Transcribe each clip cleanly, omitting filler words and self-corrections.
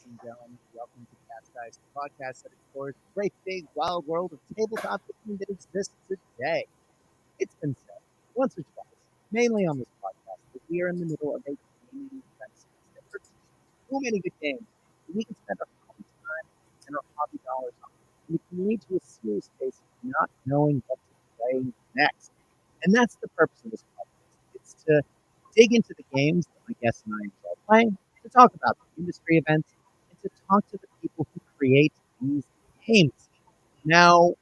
and gentlemen. Welcome to Cast Dice, the podcast that explores the great big wild world of tabletop gaming that exists today. It's been said once or twice, mainly on this podcast, that we are in the middle of a gaming renaissance. That we're too many good games that we can spend our hobby time and our hobby dollars on. And it can lead to a serious case of not knowing what to play next. And that's the purpose of this podcast. It's to dig into the games that my guests and I enjoy playing, to talk about the industry events, and to talk to the people who create these games. Now,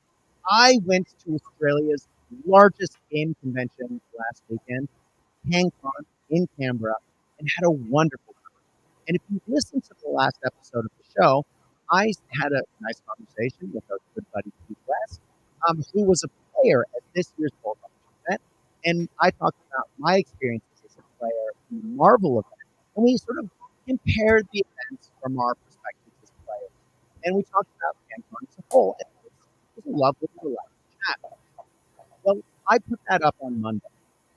I went to Australia's largest game convention last weekend, Cancon in Canberra, and had a wonderful time. And if you listened to the last episode of the show, I had a nice conversation with our good buddy Pete West, who was a player at this year's Bolt event. And I talked about my experiences as a player in the Marvel event. And we sort of compared the events from our perspectives as players. And we talked about CanCon as a whole. And it was a lovely, relaxed chat. Well, I put that up on Monday.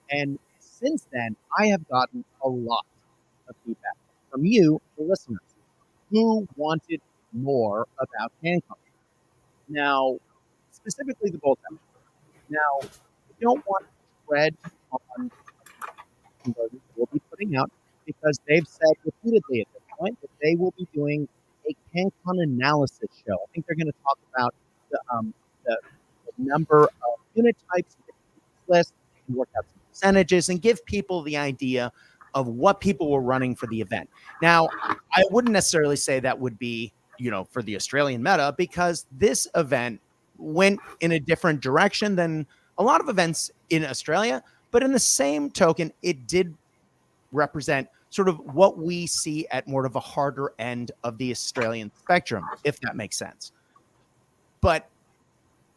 And since then, I have gotten a lot of feedback from you, the listeners, who wanted more about CanCon. Now, specifically the Bolt action. Now, I don't want to tread on conversions that we'll be putting out because they've said repeatedly at this point that they will be doing a CanCon analysis show. I think they're going to talk about the number of unit types, list, and work out some percentages, and give people the idea of what people were running for the event. Now, I wouldn't necessarily say that would be, for the Australian meta, because this event went in a different direction than a lot of events in Australia. But in the same token, it did represent sort of what we see at more of a harder end of the Australian spectrum, if that makes sense. But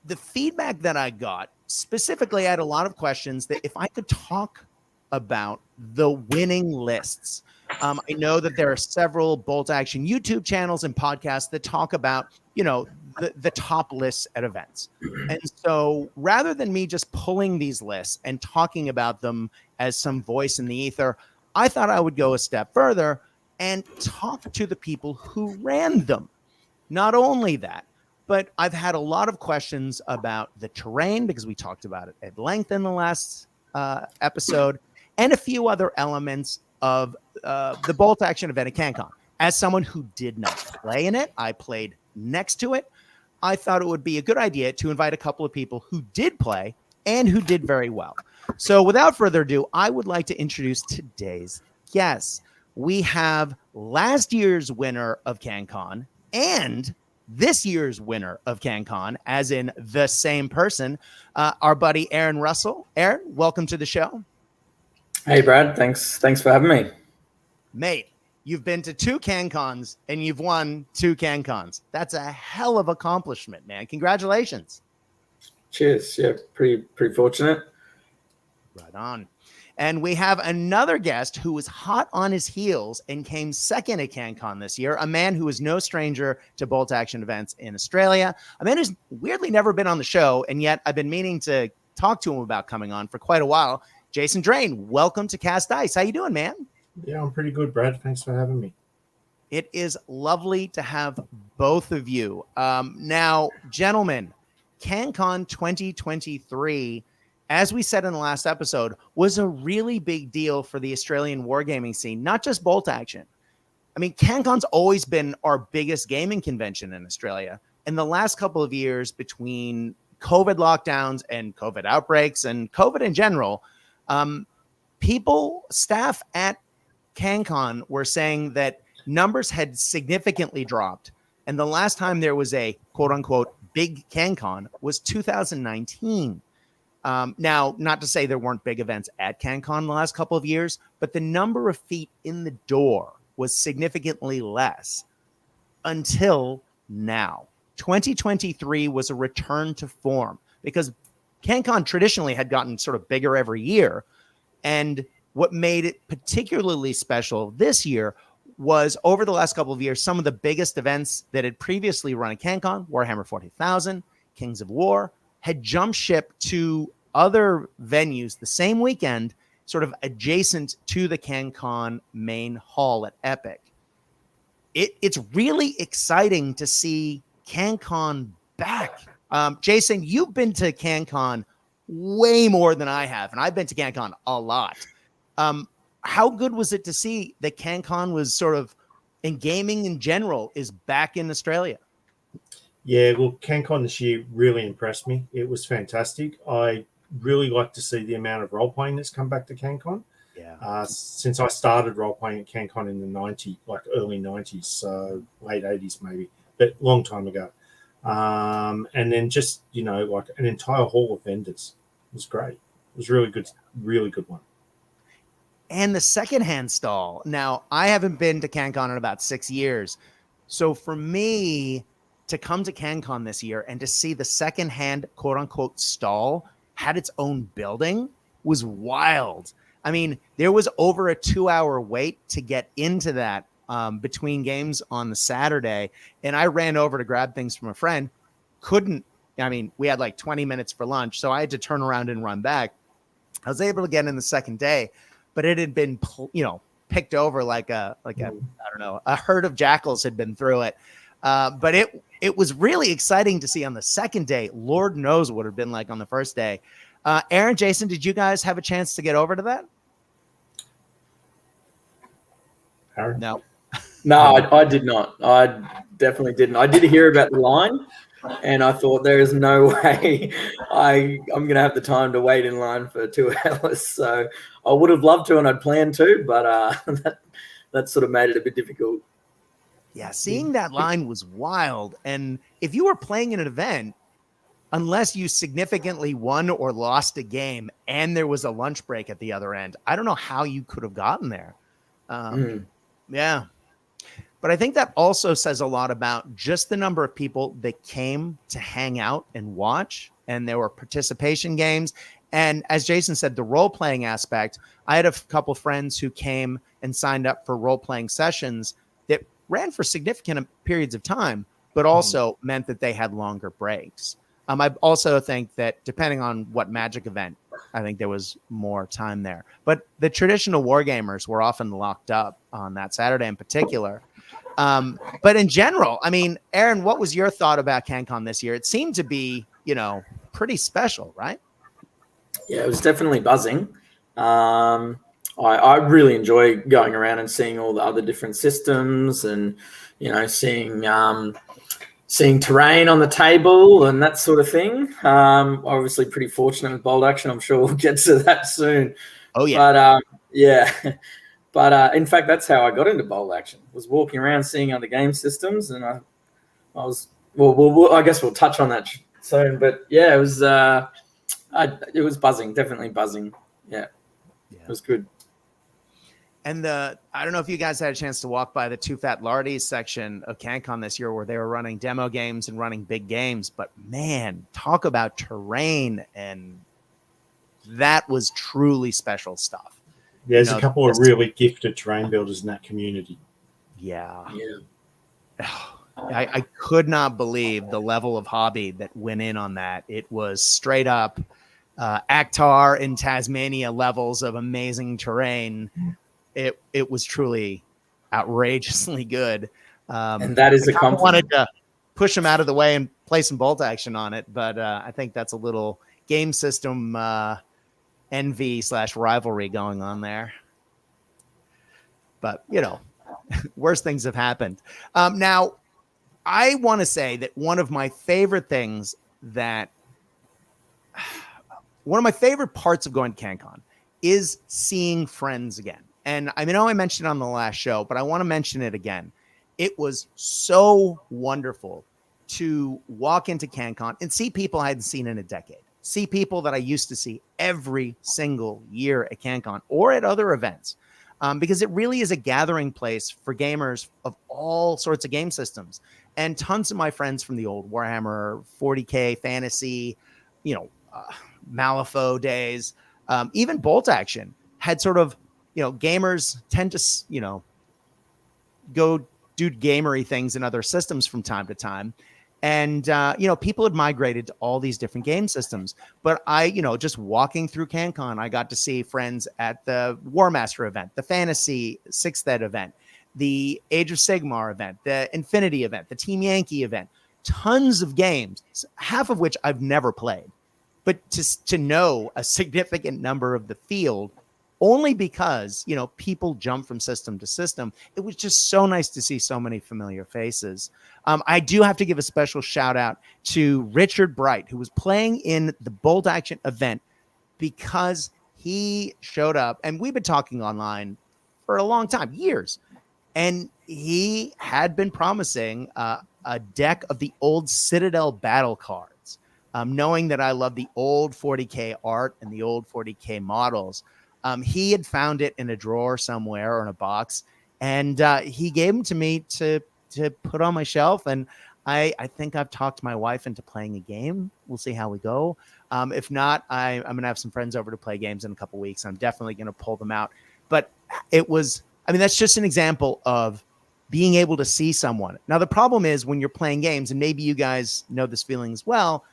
the feedback that I got, specifically, I had a lot of questions that if I could talk about the winning lists. I know that there are several Bolt Action YouTube channels and podcasts that talk about, the top lists at events. And so rather than me just pulling these lists and talking about them as some voice in the ether, I thought I would go a step further and talk to the people who ran them. Not only that, but I've had a lot of questions about the terrain because we talked about it at length in the last episode, and a few other elements of the Bolt Action event at CanCon. As someone who did not play in it, I played next to it. I thought it would be a good idea to invite a couple of people who did play and who did very well. So without further ado, I would like to introduce today's guests. We have last year's winner of CanCon and this year's winner of CanCon, as in the same person, our buddy Aaron Russell. Aaron, welcome to the show. Hey, Brad. Thanks for having me. Mate, you've been to 2 CanCons and you've won 2 CanCons. That's a hell of accomplishment, man. Congratulations. Cheers. Yeah, pretty fortunate. Right on. And we have another guest who was hot on his heels and came second at CanCon this year, a man who is no stranger to Bolt Action events in Australia, a man who's weirdly never been on the show, and yet I've been meaning to talk to him about coming on for quite a while. Jason Drane, welcome to Cast Dice. How you doing, man? Yeah, I'm pretty good, Brad. Thanks for having me. It is lovely to have both of you. Now, gentlemen, CanCon 2023, as we said in the last episode, was a really big deal for the Australian wargaming scene, not just Bolt Action. I mean, CanCon's always been our biggest gaming convention in Australia. In the last couple of years, between COVID lockdowns and COVID outbreaks and COVID in general, staff at CanCon were saying that numbers had significantly dropped. And the last time there was a quote unquote big CanCon was 2019. Now, not to say there weren't big events at CanCon the last couple of years, but the number of feet in the door was significantly less until now. 2023 was a return to form because CanCon traditionally had gotten sort of bigger every year. And what made it particularly special this year was over the last couple of years, some of the biggest events that had previously run at CanCon, Warhammer 40,000, Kings of War, had jumped ship to other venues the same weekend, sort of adjacent to the CanCon main hall at Epic. it's really exciting to see Cancon back. Jason, you've been to Cancon way more than I have, and I've been to Cancon a lot. How good was it to see that Cancon was sort of, in gaming in general, is back in Australia? Yeah, well, CanCon this year really impressed me. It was fantastic. I really like to see the amount of role playing that's come back to CanCon. Yeah. Since I started role playing at CanCon in the early 90s, so late 80s maybe, but long time ago. And then just, like an entire hall of vendors. It was great. It was really good one. And the secondhand stall. Now, I haven't been to CanCon in about 6 years. So for me to come to CanCon this year and to see the secondhand quote unquote stall had its own building was wild. I mean, there was over a 2-hour wait to get into that between games on the Saturday. And I ran over to grab things from a friend. We had like 20 minutes for lunch. So I had to turn around and run back. I was able to get in the second day, but it had been, picked over like a herd of jackals had been through it. But it was really exciting to see on the second day. Lord knows what it would have been like on the first day. Aaron, Jason, did you guys have a chance to get over to that? Aaron? No, I did not. I definitely didn't. I did hear about the line, and I thought there is no way I'm going to have the time to wait in line for 2 hours. So I would have loved to, and I'd planned to, but that sort of made it a bit difficult. Yeah, seeing that line was wild. And if you were playing in an event, unless you significantly won or lost a game and there was a lunch break at the other end, I don't know how you could have gotten there. Yeah. But I think that also says a lot about just the number of people that came to hang out and watch. And there were participation games. And as Jason said, the role-playing aspect, I had a couple friends who came and signed up for role-playing sessions that ran for significant periods of time, but also meant that they had longer breaks. I also think that depending on what Magic event, I think there was more time there. But the traditional wargamers were often locked up on that Saturday in particular. But in general, I mean, Aaron, what was your thought about CanCon this year? It seemed to be, pretty special, right? Yeah, it was definitely buzzing. I really enjoy going around and seeing all the other different systems and, seeing terrain on the table and that sort of thing. Obviously pretty fortunate with Bold Action. I'm sure we'll get to that soon. Oh, yeah. But, yeah. But in fact, that's how I got into Bold Action. Was walking around seeing other game systems, and I was I guess we'll touch on that soon. But yeah, it was buzzing, definitely buzzing. Yeah, it was good. And I don't know if you guys had a chance to walk by the Two Fat Lardies section of CanCon this year, where they were running demo games and running big games. But man, talk about terrain, and that was truly special stuff. Yeah, there's a couple of really gifted terrain builders in that community. Yeah. I could not believe the level of hobby that went in on that. It was straight up Akhtar in Tasmania levels of amazing terrain. It was truly outrageously good. And that is a compliment. I wanted to push him out of the way and play some bolt action on it, but I think that's a little game system envy/rivalry going on there. But, worse things have happened. Now, I want to say that one of my favorite parts of going to CanCon is seeing friends again. And I know I mentioned it on the last show, but I want to mention it again. It was so wonderful to walk into CanCon and see people I hadn't seen in a decade. See people that I used to see every single year at CanCon or at other events. Because it really is a gathering place for gamers of all sorts of game systems. And tons of my friends from the old Warhammer 40K fantasy, Malifaux days, even Bolt Action had sort of, gamers tend to, go do gamery things in other systems from time to time. And, people had migrated to all these different game systems. But just walking through CanCon, I got to see friends at the War Master event, the Fantasy 6th Ed event. the Age of Sigmar event, the Infinity event, the Team Yankee event, tons of games, half of which I've never played. But to know a significant number of the field, only because, people jump from system to system, it was just so nice to see so many familiar faces. I do have to give a special shout out to Richard Bright, who was playing in the Bolt Action event, because he showed up, and we've been talking online for a long time, years, and he had been promising a deck of the old Citadel battle cards, knowing that I love the old 40K art and the old 40K models. He had found it in a drawer somewhere or in a box, and he gave them to me to put on my shelf. And I think I've talked my wife into playing a game. We'll see how we go. If not, I'm going to have some friends over to play games in a couple weeks. I'm definitely going to pull them out. But that's just an example of being able to see someone. Now, the problem is when you're playing games, and maybe you guys know this feeling as well,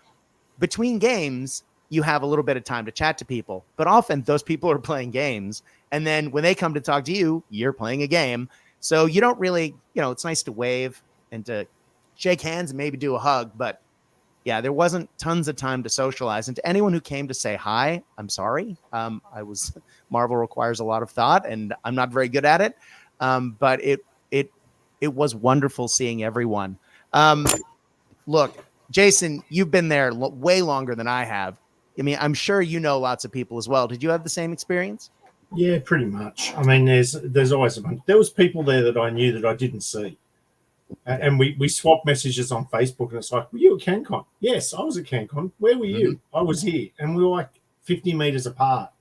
between games, you have a little bit of time to chat to people, but often those people are playing games. And then when they come to talk to you, you're playing a game. So you don't really, it's nice to wave and to shake hands and maybe do a hug, but yeah, there wasn't tons of time to socialize. And to anyone who came to say hi, I'm sorry. Marvel requires a lot of thought, and I'm not very good at it. But it was wonderful seeing everyone. Look, Jason, you've been there way longer than I have. I mean, I'm sure you know lots of people as well. Did you have the same experience? Yeah, pretty much. I mean, there's always a bunch. There was people there that I knew that I didn't see. And we swapped messages on Facebook, and it's like, were you at Cancon? Yes, I was at Cancon. Where were you? I was here. And we were like 50 meters apart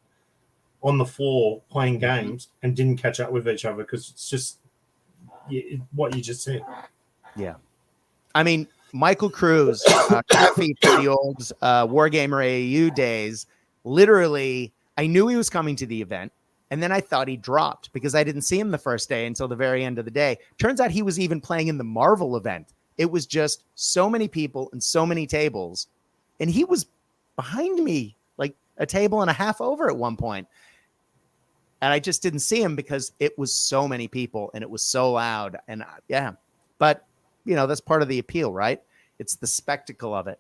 on the floor playing games and didn't catch up with each other because it's just what you just said. Yeah. I mean, Michael Cruz, coffee for the old Wargamer AAU days, literally, I knew he was coming to the event. And then I thought he dropped because I didn't see him the first day until the very end of the day. Turns out he was even playing in the Marvel event. It was just so many people and so many tables. And he was behind me, like a table and a half over at one point. And I just didn't see him because it was so many people and it was so loud. And yeah, but that's part of the appeal, right? It's the spectacle of it.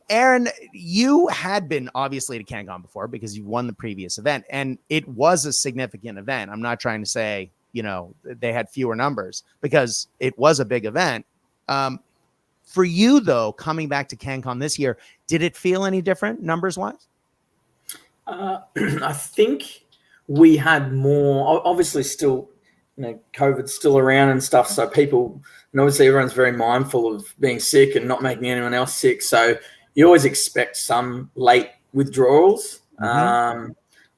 Aaron, you had been obviously to Cancon before because you won the previous event, and it was a significant event. I'm not trying to say, they had fewer numbers because it was a big event. For you, though, coming back to Cancon this year, did it feel any different numbers-wise? I think we had more, obviously still, COVID's still around and stuff. So people, and obviously everyone's very mindful of being sick and not making anyone else sick. So you always expect some late withdrawals. I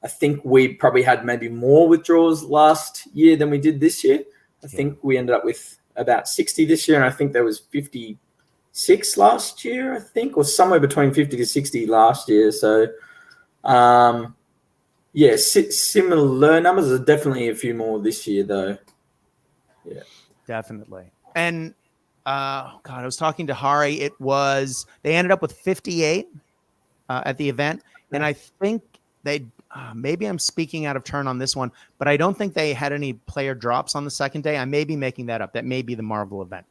think we probably had maybe more withdrawals last year than we did this year. I think we ended up with about 60 this year. And I think there was 56 last year, I think, or somewhere between 50 to 60 last year. So, similar numbers. There's definitely a few more this year, though. Yeah, definitely. And I was talking to Hari. They ended up with 58 at the event, and I think they maybe I'm speaking out of turn on this one, but I don't think they had any player drops on the second day. I may be making that up. That may be the Marvel event,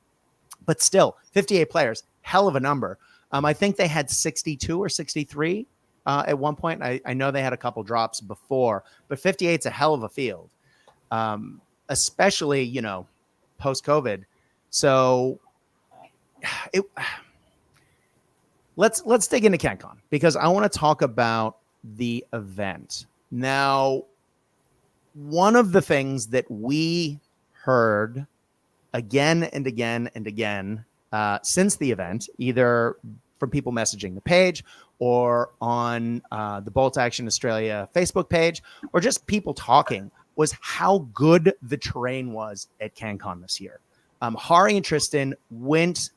but still, 58 players, hell of a number. I think they had 62 or 63. At one point, I know they had a couple drops before, but 58 is a hell of a field, especially, post-COVID. So let's dig into Cancon because I want to talk about the event. Now, one of the things that we heard again and again and again since the event, either from people messaging the page or on the Bolt Action Australia Facebook page, or just people talking, was how good the terrain was at Cancon this year. Hari and Tristan went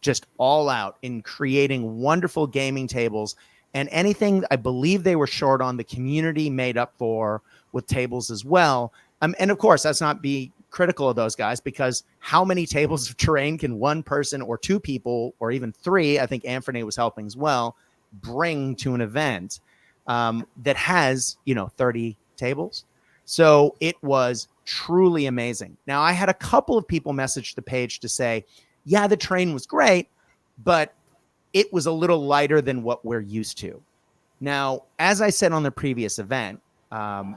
just all out in creating wonderful gaming tables, and anything I believe they were short on, the community made up for with tables as well. And of course, that's not be critical of those guys, because how many tables of terrain can one person or two people, or even three, I think Anthony was helping as well, bring to an event that has, 30 tables? So it was truly amazing. Now, I had a couple of people message the page to say, yeah, the terrain was great, but it was a little lighter than what we're used to. Now, as I said on the previous event, in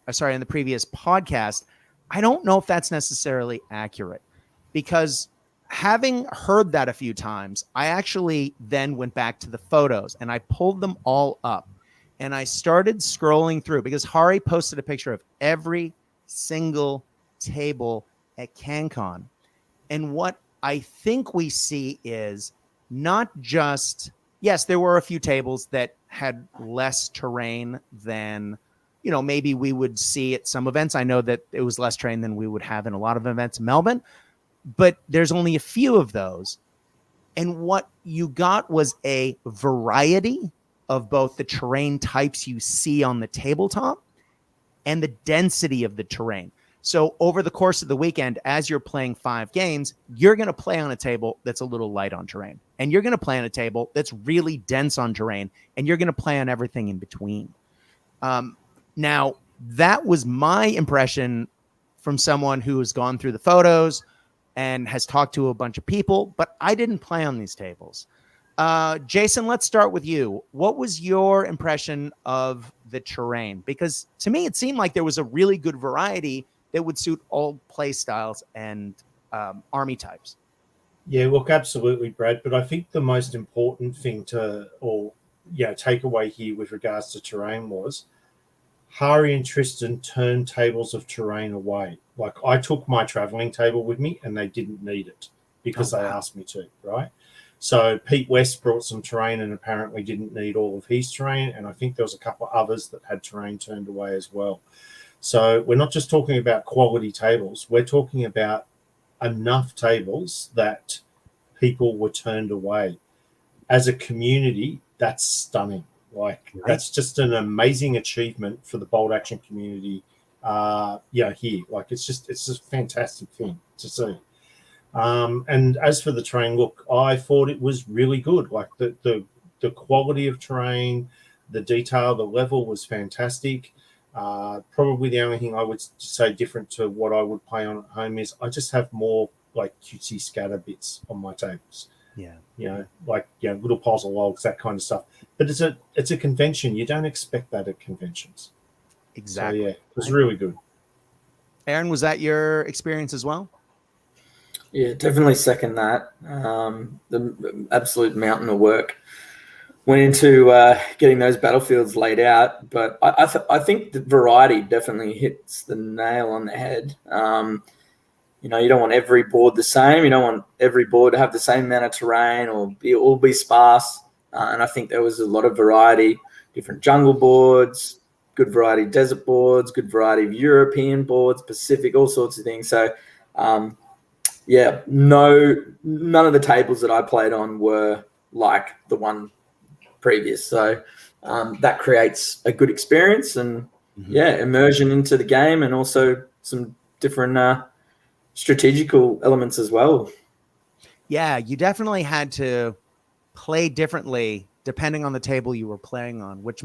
the previous podcast, I don't know if that's necessarily accurate, because having heard that a few times, I actually then went back to the photos and I pulled them all up and I started scrolling through, because Hari posted a picture of every single table at Cancon. And what I think we see is not just, yes, there were a few tables that had less terrain than, maybe we would see at some events. I know that it was less terrain than we would have in a lot of events in Melbourne, but there's only a few of those. And what you got was a variety of both the terrain types you see on the tabletop and the density of the terrain. So over the course of the weekend, as you're playing 5 games, you're going to play on a table that's a little light on terrain, and you're going to play on a table that's really dense on terrain, and you're going to play on everything in between. Now, that was my impression from someone who has gone through the photos and has talked to a bunch of people, but I didn't play on these tables. Jason, let's start with you. What was your impression of the terrain? Because to me, it seemed like there was a really good variety that would suit all play styles and army types. Yeah, look, absolutely, Brad. But I think the most important thing take away here with regards to terrain was Hari and Tristan turned tables of terrain away. Like, I took my traveling table with me and they didn't need it because they asked me to, right? So Pete West brought some terrain and apparently didn't need all of his terrain. And I think there was a couple of others that had terrain turned away as well. So we're not just talking about quality tables. We're talking about enough tables that people were turned away. As a community, that's stunning. Like, right. That's just an amazing achievement for the bolt action community here. Like, it's just a fantastic thing to see. And as for the terrain, look, I thought it was really good. Like, the quality of terrain, the detail, the level was fantastic. Probably the only thing I would say different to what I would play on at home is I just have more like cutesy scatter bits on my tables. Yeah. Little piles of logs, that kind of stuff. But it's a convention. You don't expect that at conventions. Exactly. So, yeah, it was really good. Aaron, was that your experience as well? Yeah, definitely second that. The absolute mountain of work went into getting those battlefields laid out. But I think the variety definitely hits the nail on the head. You don't want every board the same. You don't want every board to have the same amount of terrain or all be sparse. And I think there was a lot of variety, different jungle boards, good variety of desert boards, good variety of European boards, Pacific, all sorts of things. So, none of the tables that I played on were like the one previous. So that creates a good experience and, immersion into the game, and also some different strategical elements as well. Yeah, you definitely had to play differently depending on the table you were playing on, which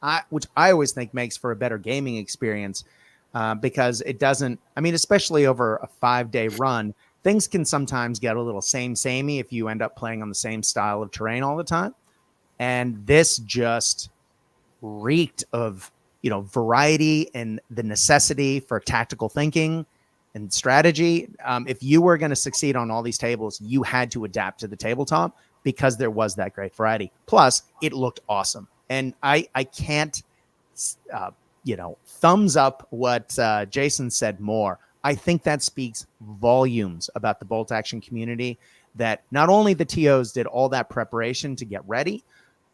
I always think makes for a better gaming experience, because it doesn't, especially over a 5-day run, things can sometimes get a little samey if you end up playing on the same style of terrain all the time. And this just reeked of, variety and the necessity for tactical thinking and strategy. If you were going to succeed on all these tables, you had to adapt to the tabletop because there was that great variety. Plus, it looked awesome. And I can't, thumbs up what Jason said more. I think that speaks volumes about the bolt action community, that not only the TOs did all that preparation to get ready,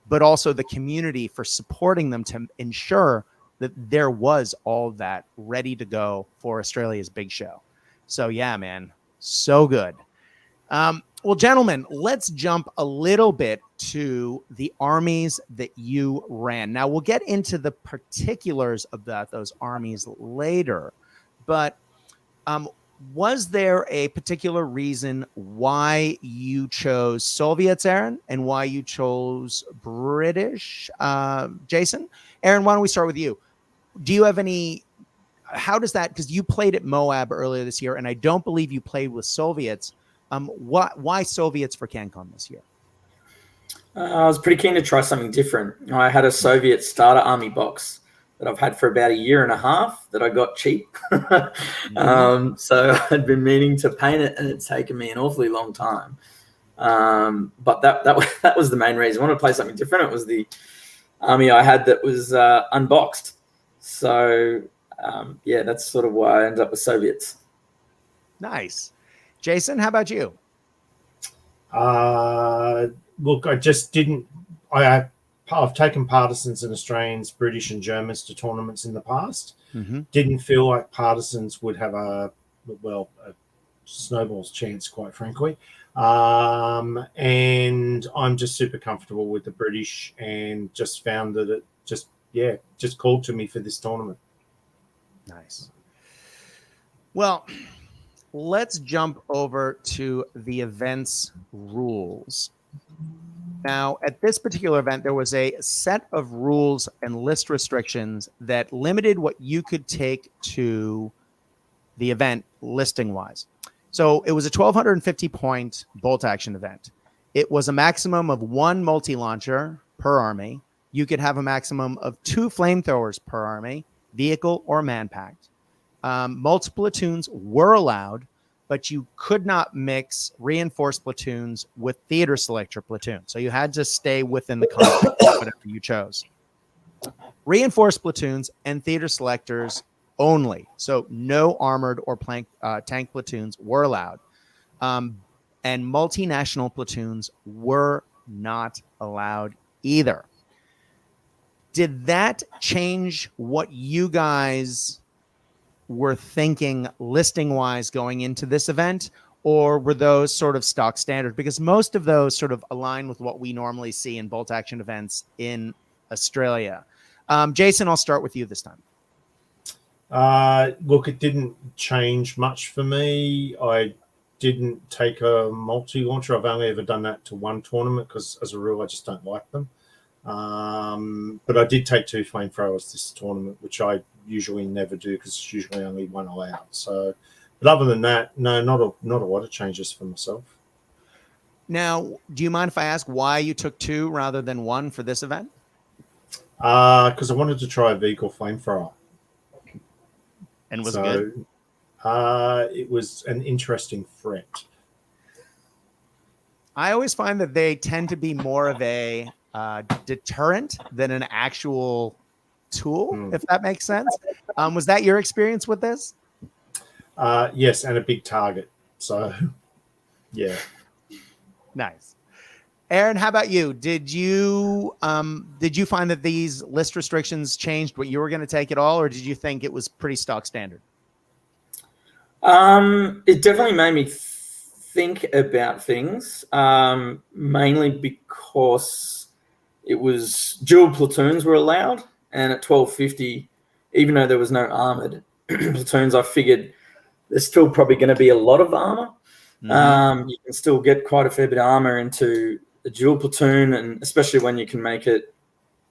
but also the community for supporting them to ensure that there was all that ready to go for Australia's big show. So yeah, man, so good. Well, gentlemen, let's jump a little bit to the armies that you ran. Now, we'll get into the particulars about those armies later, but was there a particular reason why you chose Soviets, Aaron, and why you chose British, Jason? Aaron, why don't we start with you? do you have any? How does that? Because you played at Moab earlier this year, and I don't believe you played with Soviets. Why Soviets for Cancon this year? I was pretty keen to try something different. I had a Soviet starter army box that I've had for about a year and a half that I got cheap. So I'd been meaning to paint it, and it's taken me an awfully long time. But that was the main reason. I wanted to play something different. It was the army I had that was unboxed. So that's sort of why I ended up with Soviets. Nice. Jason, how about you? Look, I just didn't. I've taken partisans and Australians, British and Germans to tournaments in the past. Didn't feel like partisans would have a snowball's chance, quite frankly. And I'm just super comfortable with the British, and just found that it just called to me for this tournament. Nice. Well, let's jump over to the event's rules. Now, at this particular event, there was a set of rules and list restrictions that limited what you could take to the event listing-wise. So it was a 1,250-point bolt action event. It was a maximum of 1 multi-launcher per army. You could have a maximum of 2 flamethrowers per army, vehicle or man-packed. Multiple platoons were allowed, but you could not mix reinforced platoons with theater selector platoon. So you had to stay within the context of whatever you chose. Reinforced platoons and theater selectors only. So no armored or tank platoons were allowed. And multinational platoons were not allowed either. Did that change what you guys were thinking listing wise going into this event, or were those sort of stock standard? Because most of those sort of align with what we normally see in bolt action events in Australia. Jason, I'll start with you this time. Look, it didn't change much for me. I didn't take a multi-launcher. I've only ever done that to one tournament because, as a rule, I just don't like them. But I did take 2 flamethrowers this tournament, which I usually never do because it's usually only 1 allowed. So, but other than that, no, not a lot of changes for myself. Now, do you mind if I ask why you took 2 rather than 1 for this event? Because I wanted to try a vehicle flamethrower. And was it good? It was an interesting threat. I always find that they tend to be more of a deterrent than an actual tool, if that makes sense. Was that your experience with this? Yes, and a big target. So, yeah. Nice. Aaron, how about you? Did you find that these list restrictions changed what you were going to take at all, or did you think it was pretty stock standard? It definitely made me think about things, mainly because it was dual platoons were allowed, and at 1250, even though there was no armored platoons, I figured there's still probably going to be a lot of armor. You can still get quite a fair bit of armor into a dual platoon, and especially when you can make it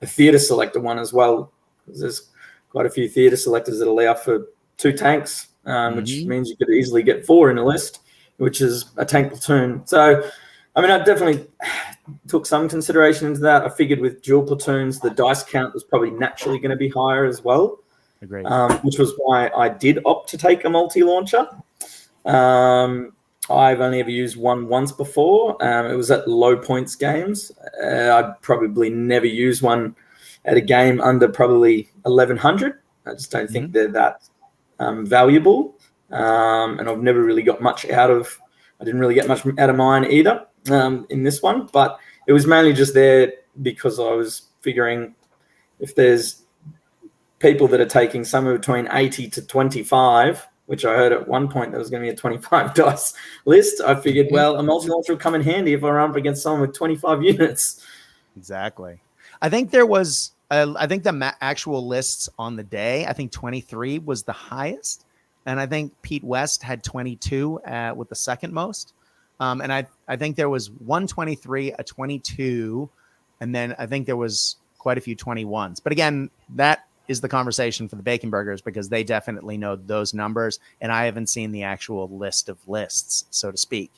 a theater selector one as well, because there's quite a few theater selectors that allow for 2 tanks, which means you could easily get 4 in a list, which is a tank platoon. So, I mean, I definitely took some consideration into that. I figured with dual platoons, the dice count was probably naturally going to be higher as well. Agreed. Which was why I did opt to take a multi-launcher. I've only ever used one once before. It was at low points games. I'd probably never use one at a game under probably 1,100. I just don't think they're that valuable. And I've never really got much out of. I didn't really get much out of mine either in this one. But it was mainly just there because I was figuring if there's people that are taking somewhere between 80 to 25, which I heard at one point there was going to be a 25 dice list. I figured, well, a multi-launcher will come in handy if I'm up against someone with 25 units. Exactly. I think there was, I think the actual lists on the day, I think 23 was the highest. And I think Pete West had 22 with the second most. And I think there was 123, a 22, and then I think there was quite a few 21s. But again, that is the conversation for the bacon burgers, because they definitely know those numbers, and I haven't seen the actual list of lists, so to speak.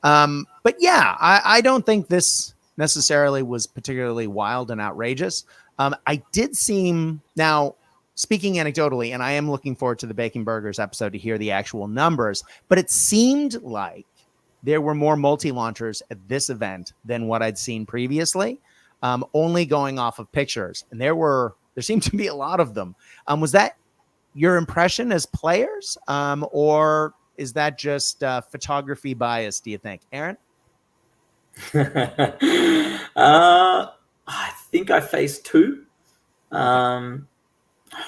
But yeah, I don't think this necessarily was particularly wild and outrageous. I did seem, now speaking anecdotally, and I am looking forward to the bacon burgers episode to hear the actual numbers, but it seemed like there were more multi-launchers at this event than what I'd seen previously, only going off of pictures. And there seemed to be a lot of them. Was that your impression as players, or is that just photography bias, do you think? Aaron? I think I faced 2,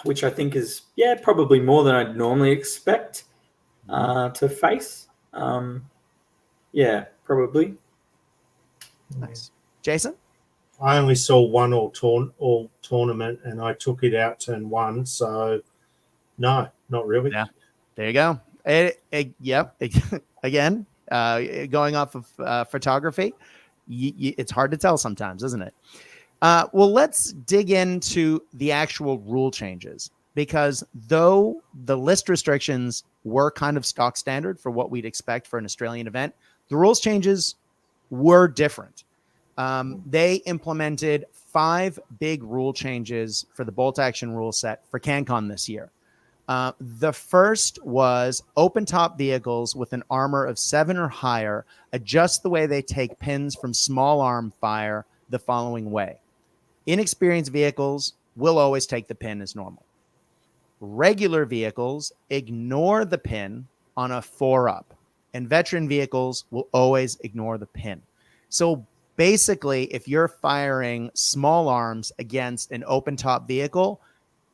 which I think is, probably more than I'd normally expect to face. Probably. Nice. Jason? I only saw one all tournament, and I took it out turn 1. So no, not really. Yeah, there you go. Yep. Again, going off of photography, it's hard to tell sometimes, isn't it? Well, let's dig into the actual rule changes, because though the list restrictions were kind of stock standard for what we'd expect for an Australian event, the rules changes were different. They implemented 5 big rule changes for the bolt action rule set for Cancon this year. The first was open top vehicles with an armor of 7 or higher adjust the way they take pins from small arm fire the following way. Inexperienced vehicles will always take the pin as normal. Regular vehicles ignore the pin on a 4-up, and veteran vehicles will always ignore the pin. So basically, if you're firing small arms against an open top vehicle,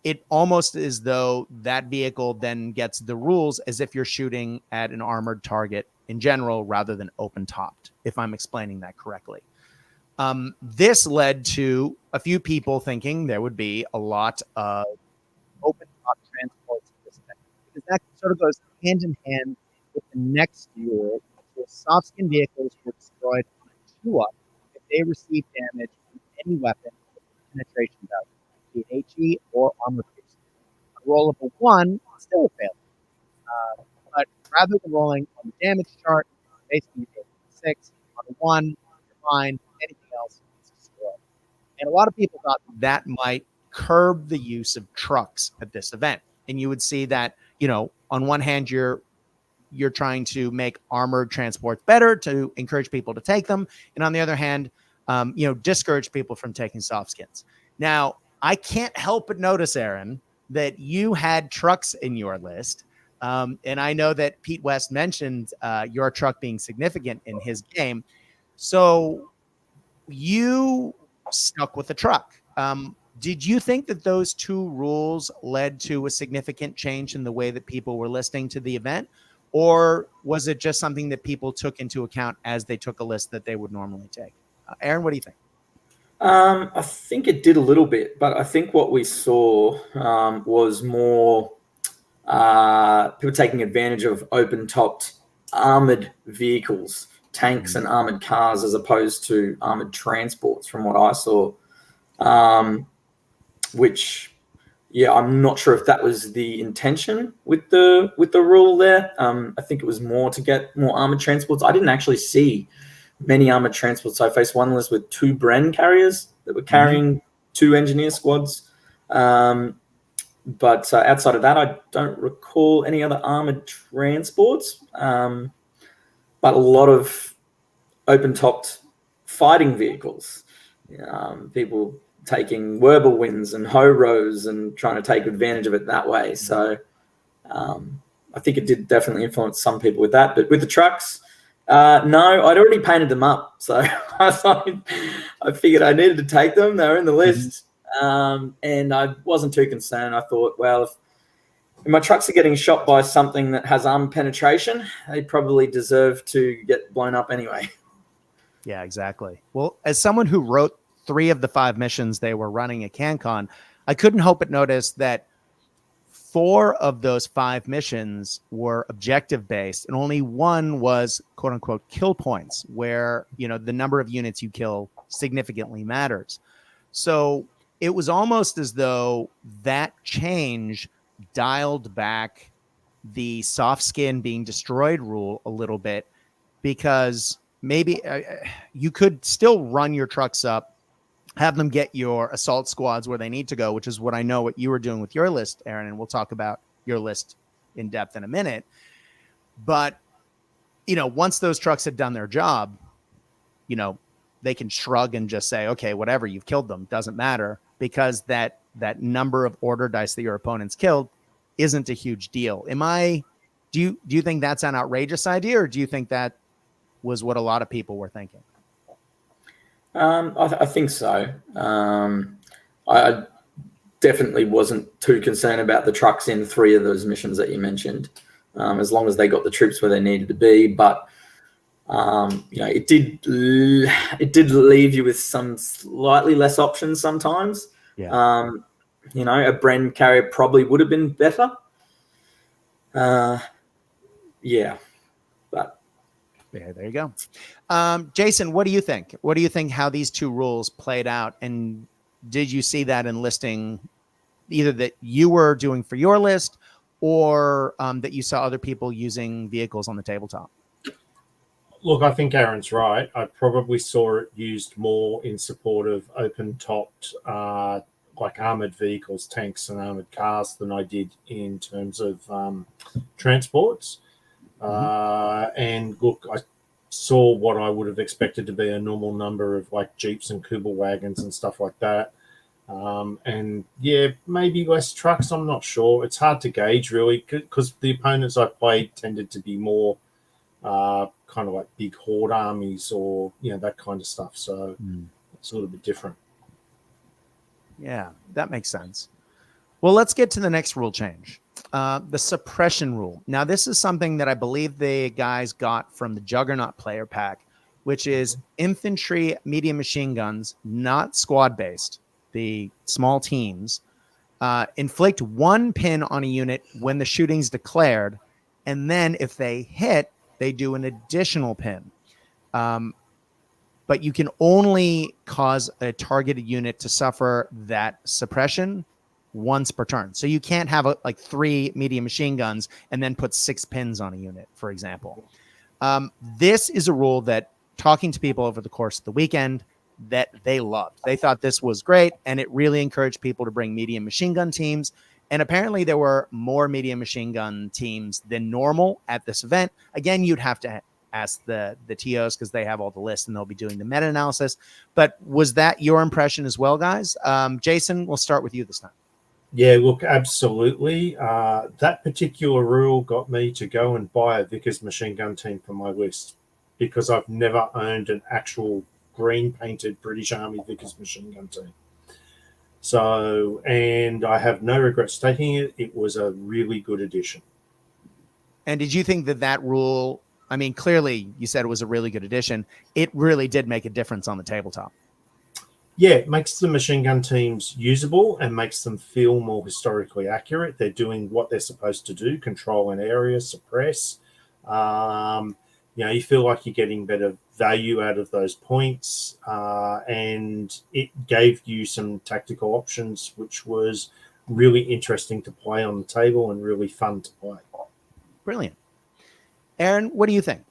it almost is though that vehicle then gets the rules as if you're shooting at an armored target in general rather than open topped, if I'm explaining that correctly. This led to a few people thinking there would be a lot of open top transports in this thing, because that sort of goes hand in hand with the next rule, where soft skin vehicles were destroyed on a 2-up if they receive damage from any weapon with penetration value, be it HE or armor piercing. A roll of a 1 is still a failure. But rather than rolling on the damage chart, basically you 6 on a 1, you're fine. Anything else is destroyed. And a lot of people thought that might curb the use of trucks at this event. And you would see that, on one hand, you're trying to make armored transports better to encourage people to take them. And on the other hand, discourage people from taking soft skins. Now, I can't help but notice, Aaron, that you had trucks in your list. And I know that Pete West mentioned your truck being significant in his game. So you stuck with the truck. Did you think that those 2 rules led to a significant change in the way that people were listening to the event? Or was it just something that people took into account as they took a list that they would normally take? Aaron, what do you think? I think it did a little bit, but I think what we saw was more people taking advantage of open-topped armored vehicles, tanks and armored cars, as opposed to armored transports, from what I saw. Which, I'm not sure if that was the intention with the rule there. I think it was more to get more armored transports. I didn't actually see many armored transports. I faced one list with 2 Bren carriers that were carrying 2 engineer squads. But outside of that, I don't recall any other armored transports. But a lot of open-topped fighting vehicles. People taking Whirlwinds and Ho-Ros and trying to take advantage of it that way. So I think it did definitely influence some people with that. But with the trucks, no, I'd already painted them up. So I figured I needed to take them. They were in the list. And I wasn't too concerned. I thought, well, if my trucks are getting shot by something that has armor penetration, they probably deserve to get blown up anyway. Yeah, exactly. Well, as someone who wrote 3 of the 5 missions they were running at Cancon, I couldn't help but notice that 4 of those 5 missions were objective based, and only 1 was quote unquote kill points, where the number of units you kill significantly matters. So it was almost as though that change dialed back the soft skin being destroyed rule a little bit, because maybe you could still run your trucks up, have them get your assault squads where they need to go, which is what I know what you were doing with your list, Aaron, and we'll talk about your list in depth in a minute. But, once those trucks had done their job, they can shrug and just say, okay, whatever, you've killed them, doesn't matter, because that number of order dice that your opponent's killed isn't a huge deal. Do you think that's an outrageous idea, or do you think that was what a lot of people were thinking? I think so. I definitely wasn't too concerned about the trucks in 3 of those missions that you mentioned, as long as they got the troops where they needed to be. But it did leave you with some slightly less options sometimes. Yeah. A Bren carrier probably would have been better. Yeah, but yeah, there you go. Jason, what do you think? What do you think how these 2 rules played out? And did you see that in listing either that you were doing for your list, or that you saw other people using vehicles on the tabletop? Look, I think Aaron's right. I probably saw it used more in support of open-topped, like armored vehicles, tanks and armored cars, than I did in terms of transports. And look, I saw what I would have expected to be a normal number of like Jeeps and Kubel wagons and stuff like that. And yeah, maybe less trucks. I'm not sure. It's hard to gauge really, because the opponents I played tended to be more kind of like big horde armies or that kind of stuff. So it's a little bit different. Yeah, that makes sense. Well, let's get to the next rule change. The suppression rule. Now, this is something that I believe the guys got from the Juggernaut player pack, which is infantry, medium machine guns, not squad based, the small teams, inflict 1 pin on a unit when the shooting's declared. And then if they hit, they do an additional pin. But you can only cause a targeted unit to suffer that suppression once per turn. So you can't have like 3 medium machine guns and then put 6 pins on a unit, for example. This is a rule that, talking to people over the course of the weekend, that they loved. They thought this was great, and it really encouraged people to bring medium machine gun teams. And apparently there were more medium machine gun teams than normal at this event. Again, you'd have to ask the TOs, because they have all the lists and they'll be doing the meta-analysis. But was that your impression as well, guys? Jason, we'll start with you this time. Yeah, look, absolutely. That particular rule got me to go and buy a Vickers machine gun team for my list, because I've never owned an actual green-painted British Army Vickers machine gun team. So, and I have no regrets taking it. It was a really good addition. And did you think that rule, I mean, clearly you said it was a really good addition. It really did make a difference on the tabletop. Yeah, it makes the machine gun teams usable and makes them feel more historically accurate. They're doing what they're supposed to do: control an area, suppress. You feel like you're getting better value out of those points, and it gave you some tactical options, which was really interesting to play on the table and really fun to play. Brilliant. Aaron, what do you think?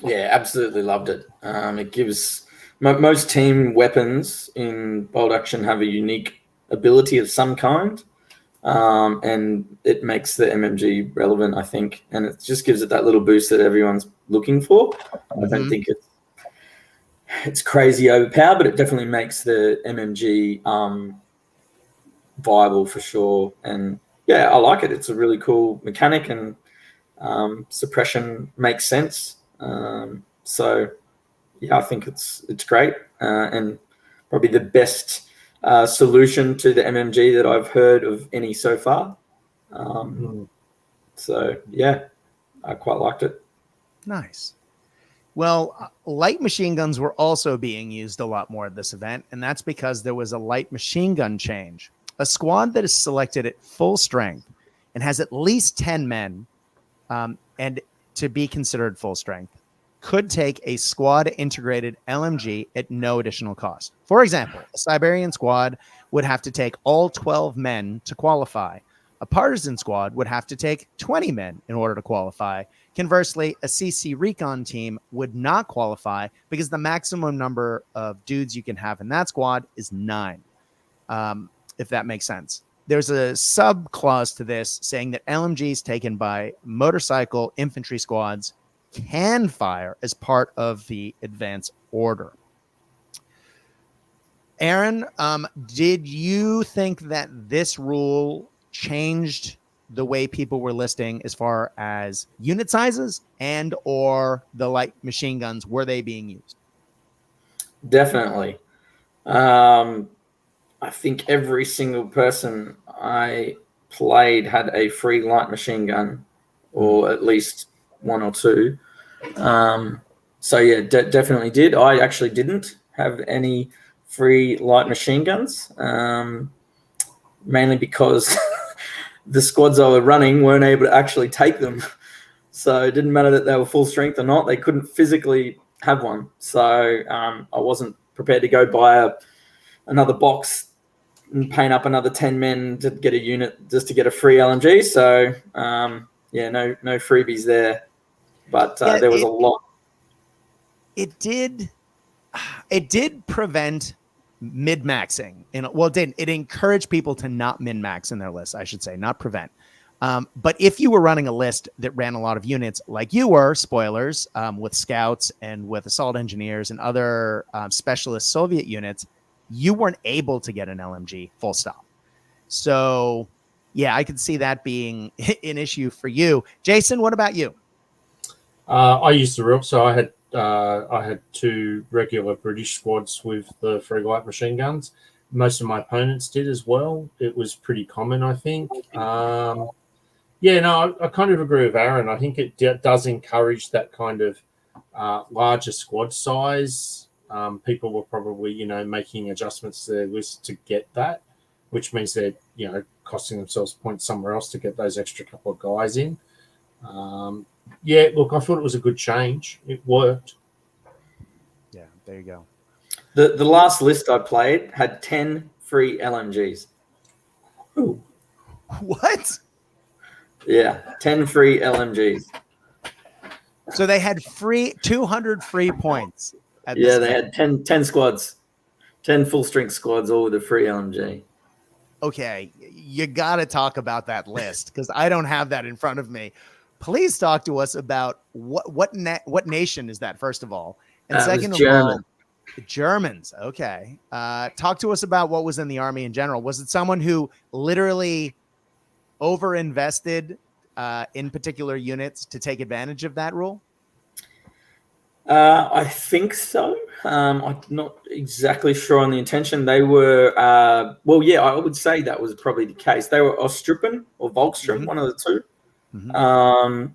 Yeah, absolutely loved it. It gives most team weapons in bold action have a unique ability of some kind, and it makes the MMG relevant, I think, and it just gives it that little boost that everyone's looking for. I don't think it's crazy overpowered, but it definitely makes the MMG viable for sure. And yeah, I like it. It's a really cool mechanic, and suppression makes sense. So yeah, I think it's great, and probably the best solution to the MMG that I've heard of any so far. So yeah, I quite liked it. Nice. Well, light machine guns were also being used a lot more at this event, and that's because there was a light machine gun change. A squad that is selected at full strength and has at least 10 men, and to be considered full strength, could take a squad integrated LMG at no additional cost. For example, a Siberian squad would have to take all 12 men to qualify. A partisan squad would have to take 20 men in order to qualify. Conversely, a CC Recon team would not qualify because the maximum number of dudes you can have in that squad is 9, if that makes sense. There's a sub clause to this saying that LMGs taken by motorcycle infantry squads can fire as part of the advance order. Aaron, did you think that this rule changed the way people were listing as far as unit sizes and or the light machine guns? Were they being used? Definitely. I think every single person I played had a free light machine gun, or at least 1 or 2. So yeah, definitely did. I actually didn't have any free light machine guns, mainly because the squads I were running weren't able to actually take them. So it didn't matter that they were full strength or not; they couldn't physically have one. So I wasn't prepared to go buy another box and paint up another 10 men to get a unit just to get a free LMG. So yeah, no freebies there, but there was a lot. It did prevent min-maxing. It encouraged people to not min-max in their list, I should say, not prevent. But if you were running a list that ran a lot of units, like you were, spoilers, with scouts and with assault engineers and other specialist Soviet units, you weren't able to get an LMG, full stop. So, yeah, I could see that being an issue for you. Jason, what about you? I used the rule, so I had 2 regular British squads with the free light machine guns. Most of my opponents did as well. It was pretty common, I think. Yeah, no, I kind of agree with Aaron. I think it does encourage that kind of larger squad size. People were probably, making adjustments to their list to get that, which means they're, costing themselves points somewhere else to get those extra couple of guys in. Yeah, look, I thought it was a good change. It worked. Yeah, there you go. The last list I played had 10 free LMGs. Ooh. What? Yeah, 10 free LMGs. So they had 200 free points. Yeah, they had 10 squads, 10 full-strength squads, all with a free LMG. Okay, you got to talk about that list because I don't have that in front of me. Please talk to us about what nation is that, first of all, and second of all, Germans. Okay, talk to us about what was in the army in general. Was it someone who literally overinvested in particular units to take advantage of that rule? I think so. I'm not exactly sure on the intention. They were, well, yeah, I would say that was probably the case. They were Ostruppen or Volkstrom, one of the two. Mm-hmm.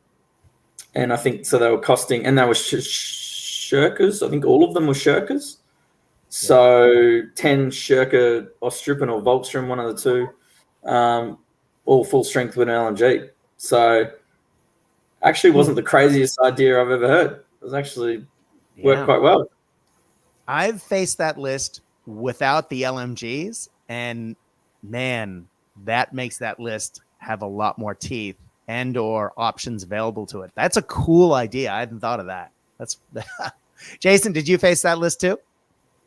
And I think so. They were costing, and they were shirkers. I think all of them were shirkers. So 10 shirker Ostruppen or Volkstrom, one of the two, all full strength with an LMG. So actually wasn't the craziest idea I've ever heard. It was actually worked quite well. I've faced that list without the LMGs, and man, that makes that list have a lot more teeth and or options available to it. That's a cool idea. I hadn't thought of that. That's Jason, did you face that list too?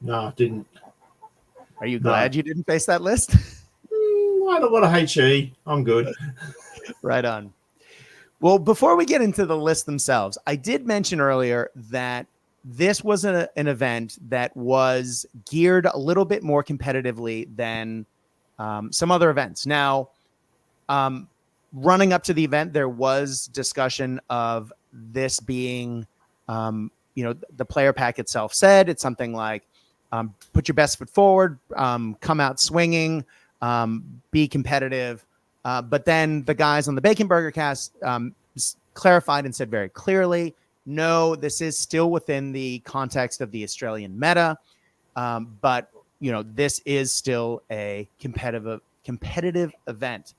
No, I didn't. Are you glad you didn't face that list? I don't want a HE. I'm good. Right on. Well, before we get into the list themselves, I did mention earlier that this was an event that was geared a little bit more competitively than some other events. Now, running up to the event, there was discussion of this being, the player pack itself said it's something like, put your best foot forward, come out swinging, be competitive. But then the guys on the Bacon Burger cast clarified and said very clearly, no, this is still within the context of the Australian meta. But, this is still a competitive event.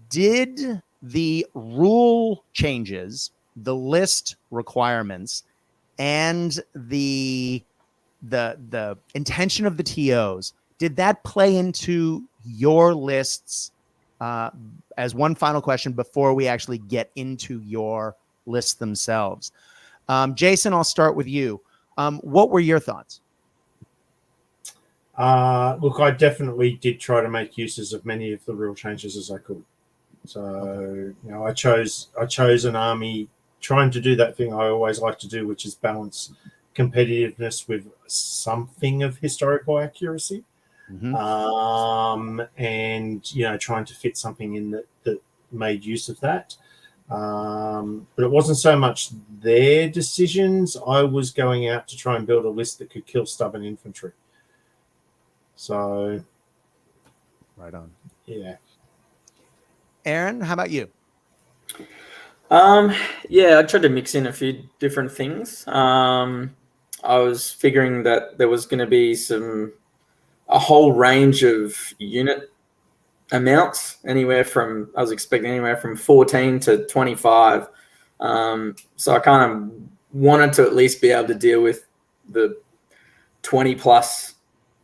Did the rule changes, the list requirements, and the intention of the TOs, did that play into your lists? As one final question before we actually get into your lists themselves, Jason, I'll start with you. What were your thoughts? Look, I definitely did try to make uses of many of the rule changes as I could. So, I chose an army trying to do that thing I always like to do, which is balance competitiveness with something of historical accuracy. Mm-hmm. And trying to fit something in that made use of that. But it wasn't so much their decisions. I was going out to try and build a list that could kill stubborn infantry. So, right on. Yeah. Aaron, how about you? Yeah, I tried to mix in a few different things. I was figuring that there was going to be a whole range of unit amounts, I was expecting anywhere from 14 to 25. So I kind of wanted to at least be able to deal with the 20 plus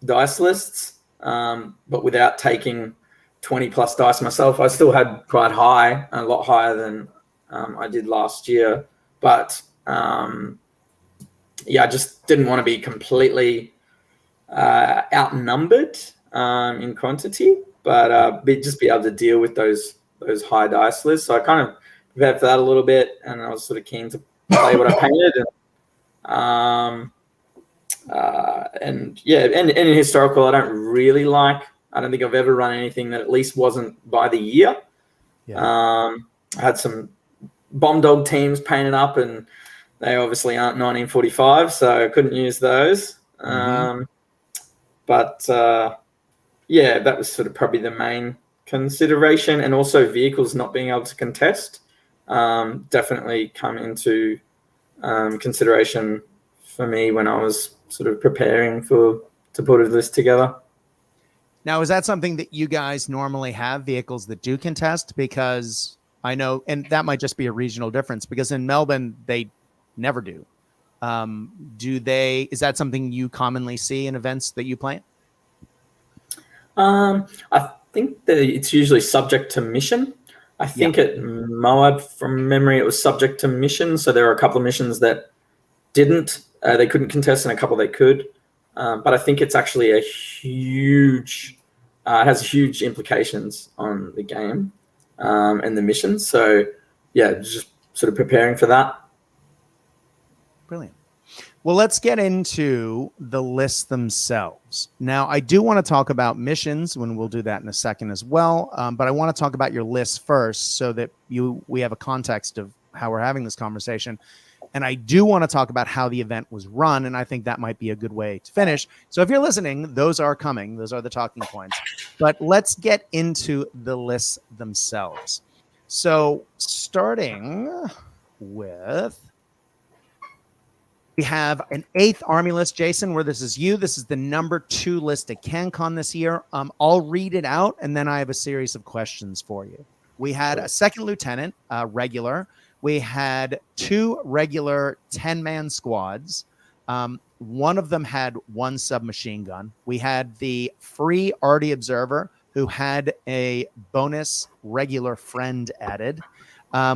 dice lists, but without taking 20 plus dice myself. I still had quite high, a lot higher than I did last year, but I just didn't want to be completely outnumbered in quantity, but just be able to deal with those high dice lists. So I kind of prepared for that a little bit, and I was sort of keen to play what I painted. And in historical, I don't think I've ever run anything that at least wasn't by the year. Yeah. I had some bomb dog teams painted up, and they obviously aren't 1945, so I couldn't use those. Mm-hmm. But that was sort of probably the main consideration, and also vehicles not being able to contest definitely come into consideration for me when I was sort of preparing to put a list together. Now, is that something that you guys normally have, vehicles that do contest? Because I know, and that might just be a regional difference, because in Melbourne, they never do. Is that something you commonly see in events that you play? I think that it's usually subject to mission. I think at Moab, from memory, it was subject to mission. So there are a couple of missions that they couldn't contest, and a couple they could. But I think it's actually it has huge implications on the game and the mission. So just sort of preparing for that. Brilliant. Well, let's get into the lists themselves. Now, I do want to talk about missions, when we'll do that in a second as well. But I want to talk about your lists first, so that we have a context of how we're having this conversation. And I do want to talk about how the event was run, and I think that might be a good way to finish. So if you're listening, those are coming. Those are the talking points. But let's get into the lists themselves. So starting with... we have an 8th Army list, Jason, where this is you. This is the number 2 list at Cancon this year. I'll read it out, and then I have a series of questions for you. We had a 2nd Lieutenant, regular. We had 2 regular 10-man squads. One of them had 1 submachine gun. We had the free Arty Observer, who had a bonus regular friend added.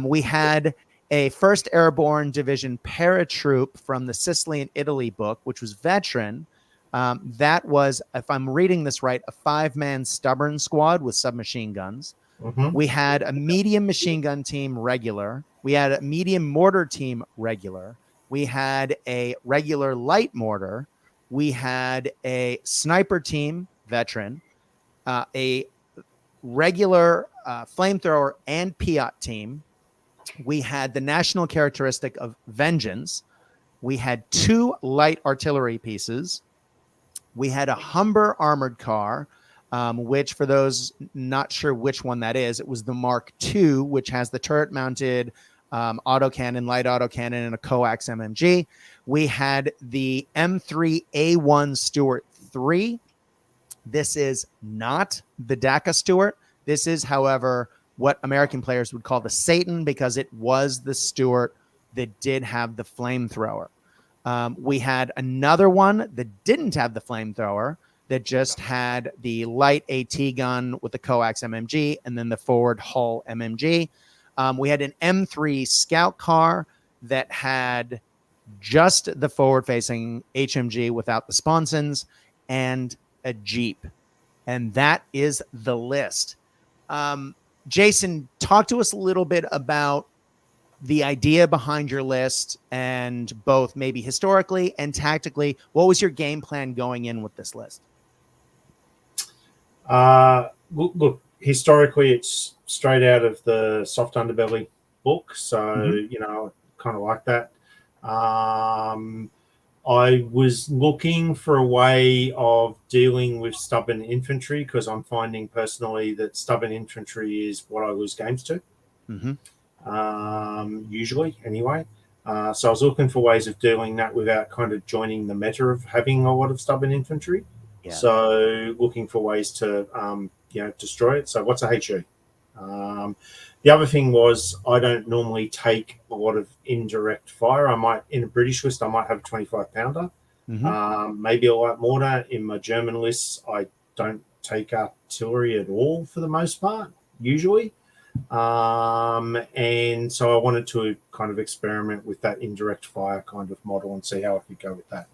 We had a 1st Airborne Division paratroop from the Sicily and Italy book, which was veteran. That was, if I'm reading this right, a 5-man stubborn squad with submachine guns. Mm-hmm. We had a medium machine gun team regular. We had a medium mortar team regular. We had a regular light mortar. We had a sniper team veteran, a regular flamethrower and Piat team. We had the national characteristic of vengeance. We had 2 light artillery pieces. We had a Humber armored car, which, for those not sure which one that is, it was the Mark II, which has the turret-mounted autocannon, light autocannon, and a coax MMG. We had the M3A1 Stuart III. This is not the DACA Stuart. This is, however, what American players would call the Satan, because it was the Stuart that did have the flamethrower. We had another one that didn't have the flamethrower, that just had the light AT gun with the coax MMG and then the forward hull MMG. We had an M3 scout car that had just the forward-facing HMG without the sponsons, and a Jeep. And that is the list. Jason, talk to us a little bit about the idea behind your list, and both maybe historically and tactically. What was your game plan going in with this list? Look, historically, it's straight out of the Soft Underbelly book. So, kind of like that. I was looking for a way of dealing with stubborn infantry, because I'm finding personally that stubborn infantry is what I lose games to. Usually, anyway. So I was looking for ways of doing that without kind of joining the meta of having a lot of stubborn infantry. Yeah. So looking for ways to, destroy it. So what's a HE? The other thing was, I don't normally take a lot of indirect fire. I might, in a British list, I might have a 25 pounder, maybe a light mortar. In my German lists, I don't take artillery at all for the most part, usually. And so I wanted to kind of experiment with that indirect fire kind of model and see how I could go with that.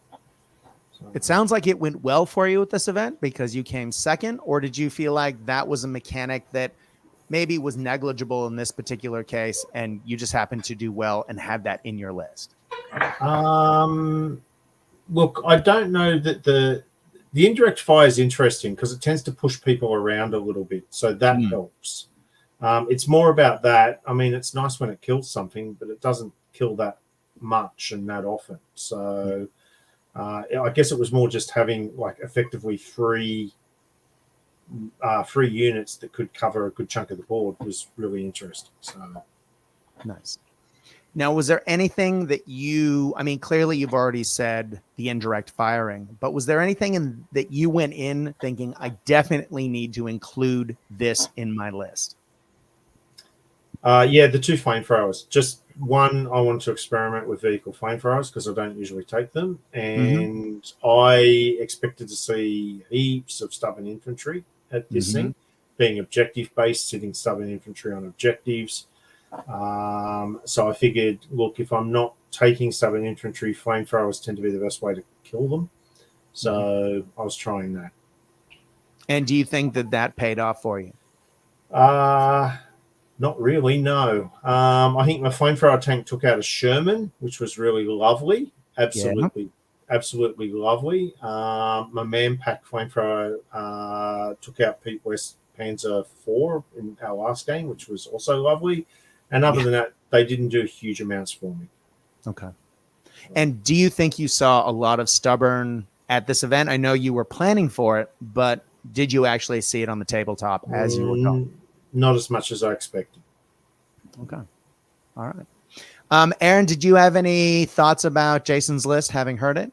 So, it sounds like it went well for you at this event because you came second, or did you feel like that was a mechanic that maybe was negligible in this particular case and you just happened to do well and have that in your list? Look, I don't know that the indirect fire is interesting because it tends to push people around a little bit. So that helps. It's more about that. I mean, it's nice when it kills something, but it doesn't kill that much and that often. So I guess it was more just having like effectively three units that could cover a good chunk of the board was really interesting. So nice. Now, was there anything that clearly you've already said the indirect firing, but was there anything that you went in thinking, I definitely need to include this in my list? The two flamethrowers. Just one, I wanted to experiment with vehicle flamethrowers because I don't usually take them. And I expected to see heaps of stubborn infantry at this thing, being objective-based, sitting stubborn infantry on objectives. So I figured, look, if I'm not taking stubborn infantry, flamethrowers tend to be the best way to kill them. So I was trying that. And do you think that paid off for you? Not really, no. I think my flamethrower tank took out a Sherman, which was really lovely. Absolutely lovely. My Man-Pack flamethrower took out Pete West Panzer IV in our last game, which was also lovely. And other than that, they didn't do huge amounts for me. Okay. And do you think you saw a lot of stubborn at this event? I know you were planning for it, but did you actually see it on the tabletop as you were going? Not as much as I expected. Okay. All right. Aaron, did you have any thoughts about Jason's list, having heard it?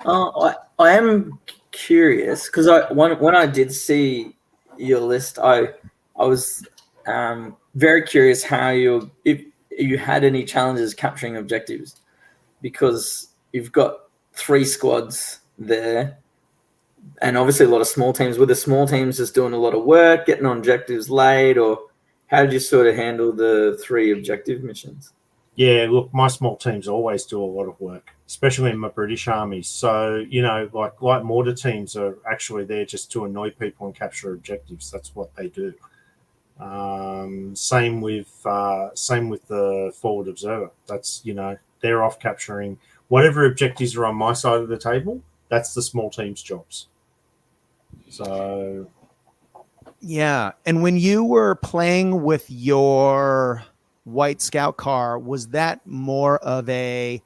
I am curious because when I did see your list, I was very curious if you had any challenges capturing objectives, because you've got 3 squads there. And obviously a lot of small teams. Were the small teams just doing a lot of work, getting on objectives late, or how did you sort of handle the 3 objective missions? Yeah, look, my small teams always do a lot of work, especially in my British army. So, like light mortar teams are actually there just to annoy people and capture objectives. That's what they do. Same with the forward observer. That's, they're off capturing whatever objectives are on my side of the table. That's the small team's jobs. So, yeah. And when you were playing with your white scout car, was that more of a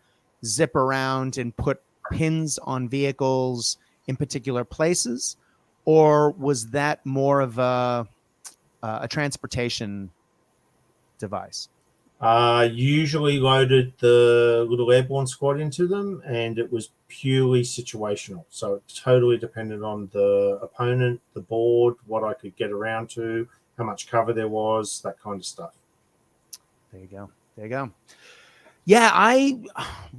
zip around and put pins on vehicles in particular places, or was that more of a transportation device? Usually loaded the little airborne squad into them, and it was purely situational. So it totally depended on the opponent, the board, what I could get around to, how much cover there was, that kind of stuff. There you go. Yeah,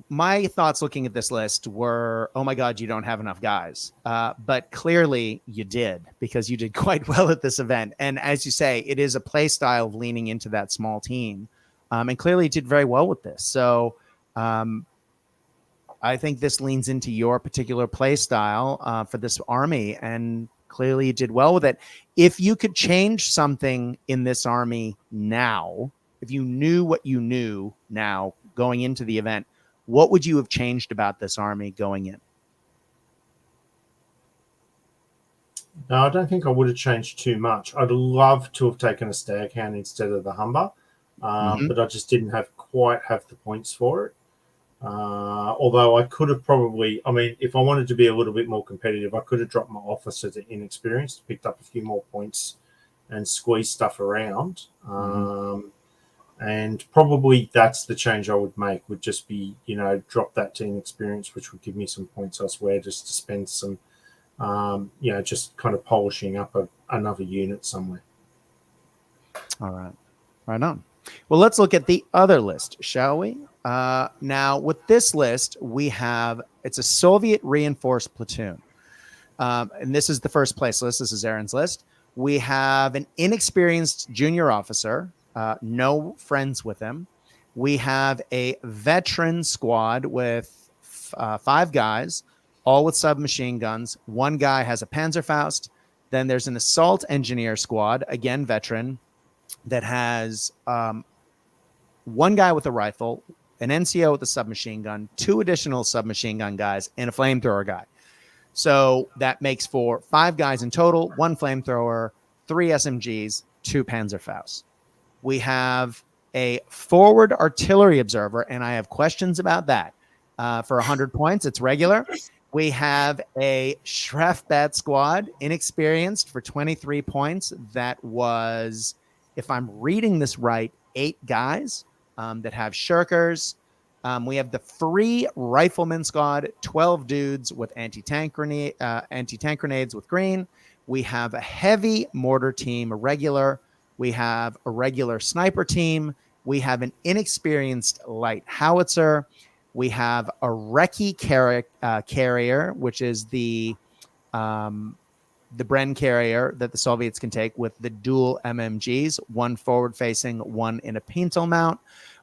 my thoughts looking at this list were, oh my God, you don't have enough guys. But clearly you did, because you did quite well at this event. And as you say, it is a play style of leaning into that small team. And clearly you did very well with this. So I think this leans into your particular play style for this army. And clearly you did well with it. If you could change something in this army now, if you knew what you knew now going into the event, what would you have changed about this army going in? No, I don't think I would have changed too much. I'd love to have taken a stag hound instead of the Humber, but I just didn't quite have the points for it. Although I could have probably, I mean, if I wanted to be a little bit more competitive, I could have dropped my officer to inexperienced, picked up a few more points and squeezed stuff around. And probably that's the change I would make, would just be, drop that to inexperienced, which would give me some points elsewhere just to spend some, just kind of polishing up another unit somewhere. All right. Right on. Well, let's look at the other list, shall we? Now, with this list, it's a Soviet reinforced platoon. And this is the first place list. This is Aaron's list. We have an inexperienced junior officer, no friends with him. We have a veteran squad with 5 guys, all with submachine guns. 1 guy has a Panzerfaust. Then there's an assault engineer squad, again, veteran, that has 1 guy with a rifle, an NCO with a submachine gun, 2 additional submachine gun guys, and a flamethrower guy. So that makes for 5 guys in total, 1 flamethrower, 3 SMGs, 2 Panzerfausts. We have a forward artillery observer, and I have questions about that. For 100 points, it's regular. We have a Schrafbat squad, inexperienced, for 23 points. That was, if I'm reading this right, 8 guys that have shirkers. We have the free rifleman squad, 12 dudes with anti-tank grenades with green. We have a heavy mortar team, a regular. We have a regular sniper team. We have an inexperienced light howitzer. We have a recce carrier, which is the Bren carrier that the Soviets can take with the dual MMGs, 1 forward-facing, 1 in a pintle mount.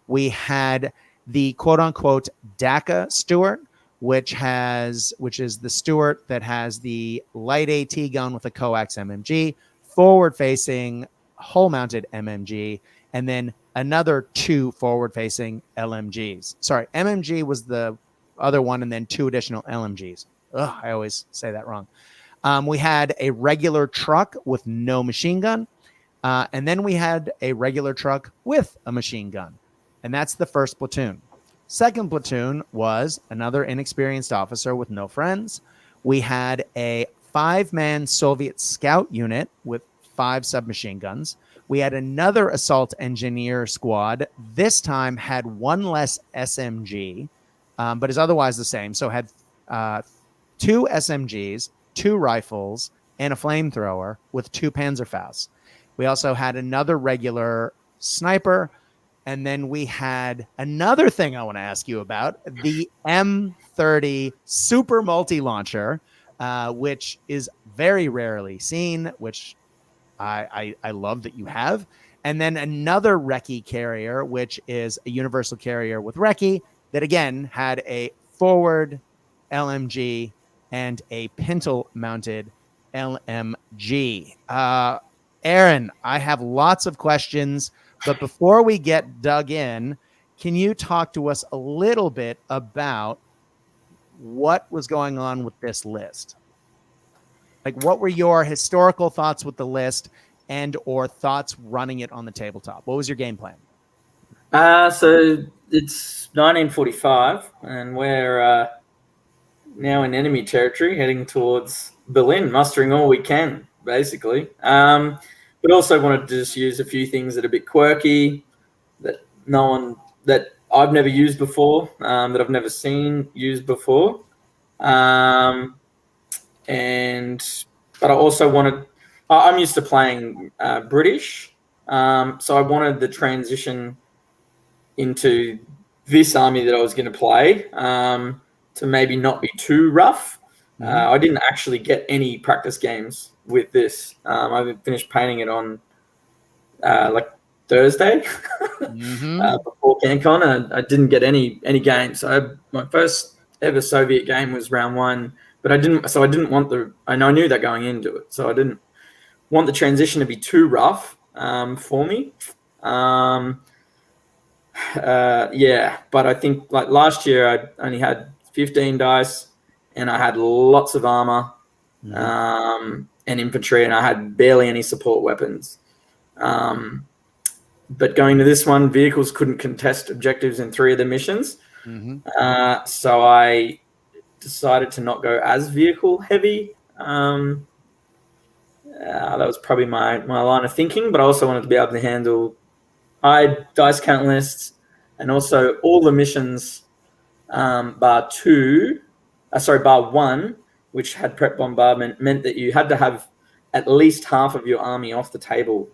We had the quote-unquote DACA Stuart, which is the Stuart that has the light AT gun with a coax MMG, forward-facing, hull-mounted MMG, and then another 2 forward-facing LMGs. Sorry, MMG was the other one, and then 2 additional LMGs. Ugh, I always say that wrong. We had a regular truck with no machine gun, and then we had a regular truck with a machine gun. And that's the first platoon. Second platoon was another inexperienced officer with no friends. We had a 5-man Soviet scout unit with 5 submachine guns. We had another assault engineer squad. This time had 1 less SMG, but is otherwise the same. So had 2 SMGs, 2 rifles, and a flamethrower with 2 Panzerfausts. We also had another regular sniper. And then we had another thing I want to ask you about, the M30 Super Multi-Launcher, which is very rarely seen, which I love that you have. And then another recce carrier, which is a universal carrier with recce that, again, had a forward LMG and a pintle-mounted LMG. Aaron, I have lots of questions. But before we get dug in, can you talk to us a little bit about what was going on with this list? Like, what were your historical thoughts with the list and or thoughts running it on the tabletop? What was your game plan? So it's 1945, and we're now in enemy territory, heading towards Berlin, mustering all we can, basically. But also wanted to just use a few things that are a bit quirky, that I've never used before, that I've never seen used before. But I also wanted, I'm used to playing British, so I wanted the transition into this army that I was going to play to maybe not be too rough. I didn't actually get any practice games with this. I finished painting it on like Thursday before Cancon, and I didn't get any games. So my first ever Soviet game was round 1, but I didn't want and I knew that going into it, so I didn't want the transition to be too rough for me. But I think like last year I only had 15 dice and I had lots of armor and infantry, and I had barely any support weapons. But going to this one, vehicles couldn't contest objectives in 3 of the missions. So I decided to not go as vehicle heavy. That was probably my line of thinking, but I also wanted to be able to handle high dice count lists, and also all the missions bar 1, which had prep bombardment, meant that you had to have at least half of your army off the table.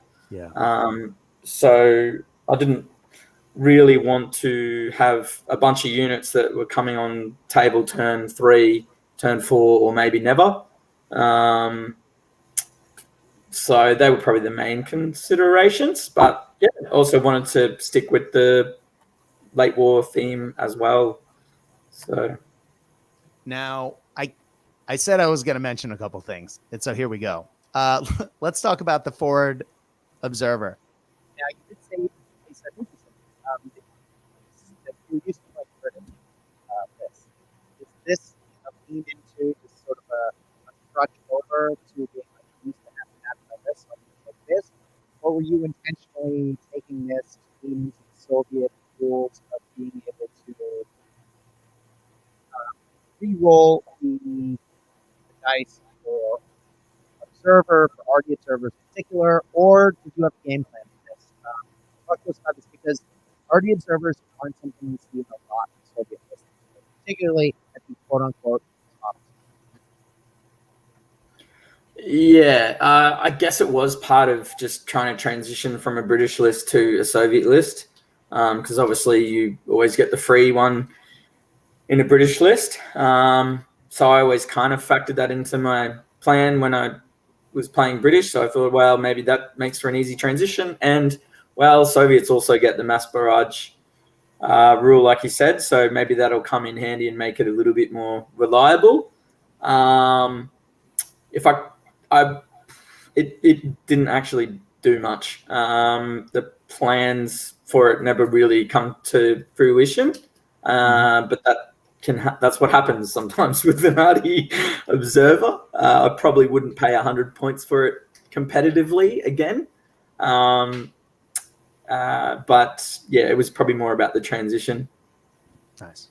So I didn't really want to have a bunch of units that were coming on table turn 3, turn 4, or maybe never. So they were probably the main considerations, but yeah, also wanted to stick with the late war theme as well. So now I said I was going to mention a couple things, and so here we go. Let's talk about the forward observer. Now you did say, I think you said that you used to like this. Is this leaned into this sort of a crutch over to being like used to having that like this, or were you intentionally taking this to lean into the Soviet rules of being able to re-roll the dice for observer, for RD observers in particular, or did you have a game plan for this? Talk to us about this, because RD observers aren't something we see in a lot of Soviet lists, particularly at the quote-unquote top. Yeah, I guess it was part of just trying to transition from a British list to a Soviet list, because obviously you always get the free one in a British list. So I always kind of factored that into my plan when I was playing British. So I thought, well, maybe that makes for an easy transition. And, well, Soviets also get the mass barrage rule, like you said. So maybe that'll come in handy and make it a little bit more reliable. It didn't actually do much. The plans for it never really come to fruition. But that's what happens sometimes with an RD observer. I probably wouldn't pay 100 points for it competitively again. But yeah, it was probably more about the transition. Nice.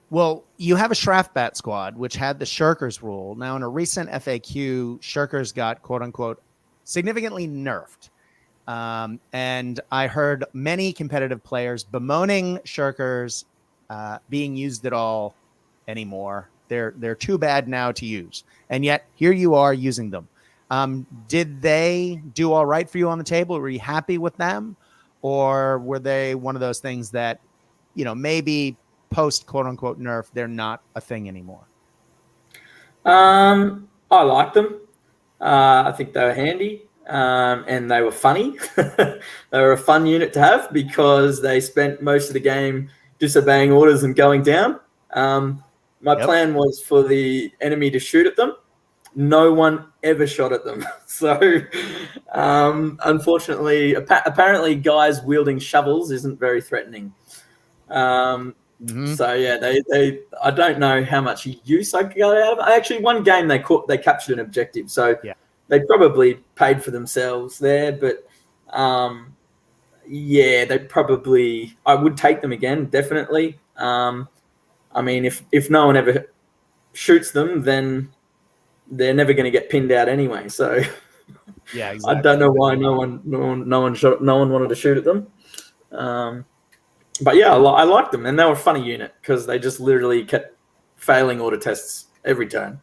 Well, you have a Shrafbat squad, which had the Shirkers rule. Now, in a recent FAQ, Shirkers got, quote unquote, significantly nerfed. And I heard many competitive players bemoaning Shirkers being used at all anymore. They're too bad now to use. And yet here you are using them. Did they do all right for you on the table? Were you happy with them? Or were they one of those things that, maybe post quote unquote nerf, they're not a thing anymore? I liked them. I think they were handy. And they were funny. They were a fun unit to have because they spent most of the game disobeying orders and going down. My plan was for the enemy to shoot at them. No one ever shot at them. So, unfortunately, apparently guys wielding shovels isn't very threatening. So yeah, they I don't know how much use I got out of it. Actually, one game they captured an objective, so they probably paid for themselves there. But yeah, I would take them again, definitely. I mean, if no one ever shoots them, then they're never going to get pinned out anyway. So yeah, exactly. I don't know why no one wanted to shoot at them. But yeah, I liked them, and they were a funny unit because they just literally kept failing order tests every turn.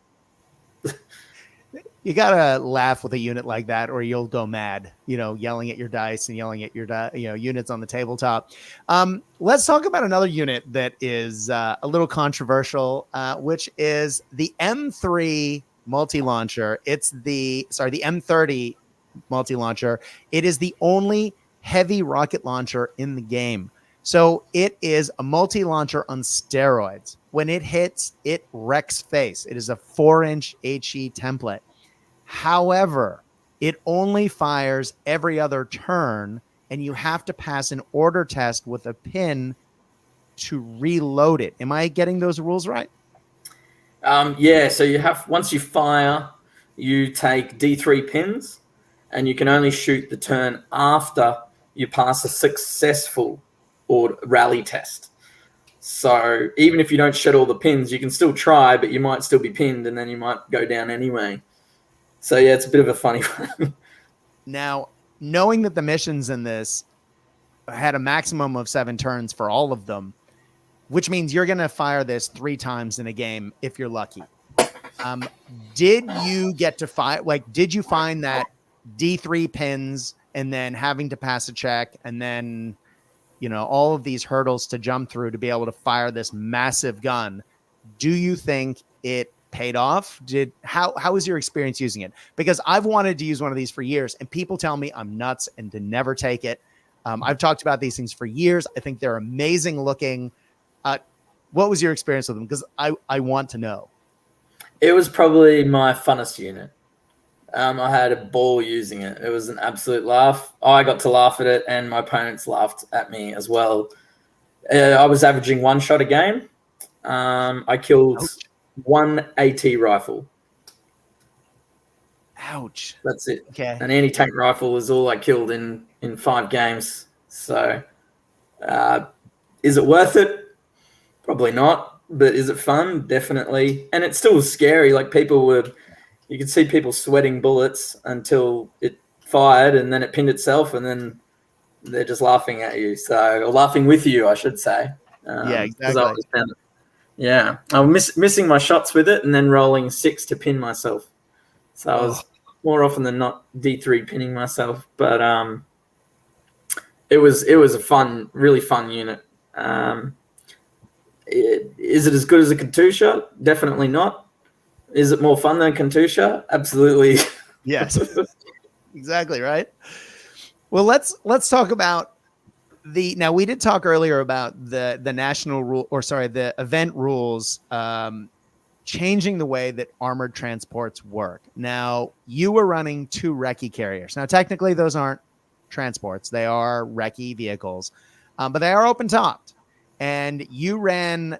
You gotta laugh with a unit like that, or you'll go mad. Yelling at your dice and yelling at your units on the tabletop. Let's talk about another unit that is a little controversial, which is the M3 multi-launcher. It's the M30 multi-launcher. It is the only heavy rocket launcher in the game. So it is a multi-launcher on steroids. When it hits, it wrecks face. It is a 4-inch HE template. However, it only fires every other turn, and you have to pass an order test with a pin to reload it. Am I getting those rules right? Yeah, so once you fire, you take D3 pins, and you can only shoot the turn after you pass a successful rally test. So even if you don't shed all the pins, you can still try, but you might still be pinned, and then you might go down anyway. So yeah, it's a bit of a funny one. Now, knowing that the missions in this had a maximum of 7 turns for all of them, which means you're going to fire this 3 times in a game if you're lucky. Did you get to fire? Did you find that D3 pins and then having to pass a check and then, all of these hurdles to jump through to be able to fire this massive gun? Do you think it paid off? How was your experience using it? Because I've wanted to use one of these for years, and people tell me I'm nuts and to never take it. I've talked about these things for years. I think they're amazing looking. What was your experience with them? Because I want to know. It was probably my funnest unit. I had a ball using it. It was an absolute laugh. I got to laugh at it, and my opponents laughed at me as well. I was averaging 1 shot a game. I killed 1 AT rifle. Ouch. That's it. Okay. An anti-tank rifle is all I killed in 5 games. So is it worth it? Probably not. But is it fun? Definitely. And it still was scary. You could see people sweating bullets until it fired, and then it pinned itself, and then they're just laughing at you. Or laughing with you, I should say. Yeah, exactly. I was missing my shots with it and then rolling 6 to pin myself. So I was more often than not D3 pinning myself. But it was a really fun unit. Is it as good as a Katusha? Definitely not. Is it more fun than Katusha? Absolutely. Yes. Exactly, right? Well, let's talk about now we did talk earlier about the national rule, the event rules changing the way that armored transports work. Now, you were running 2 recce carriers. Now, technically those aren't transports. They are recce vehicles, but they are open topped. And you ran,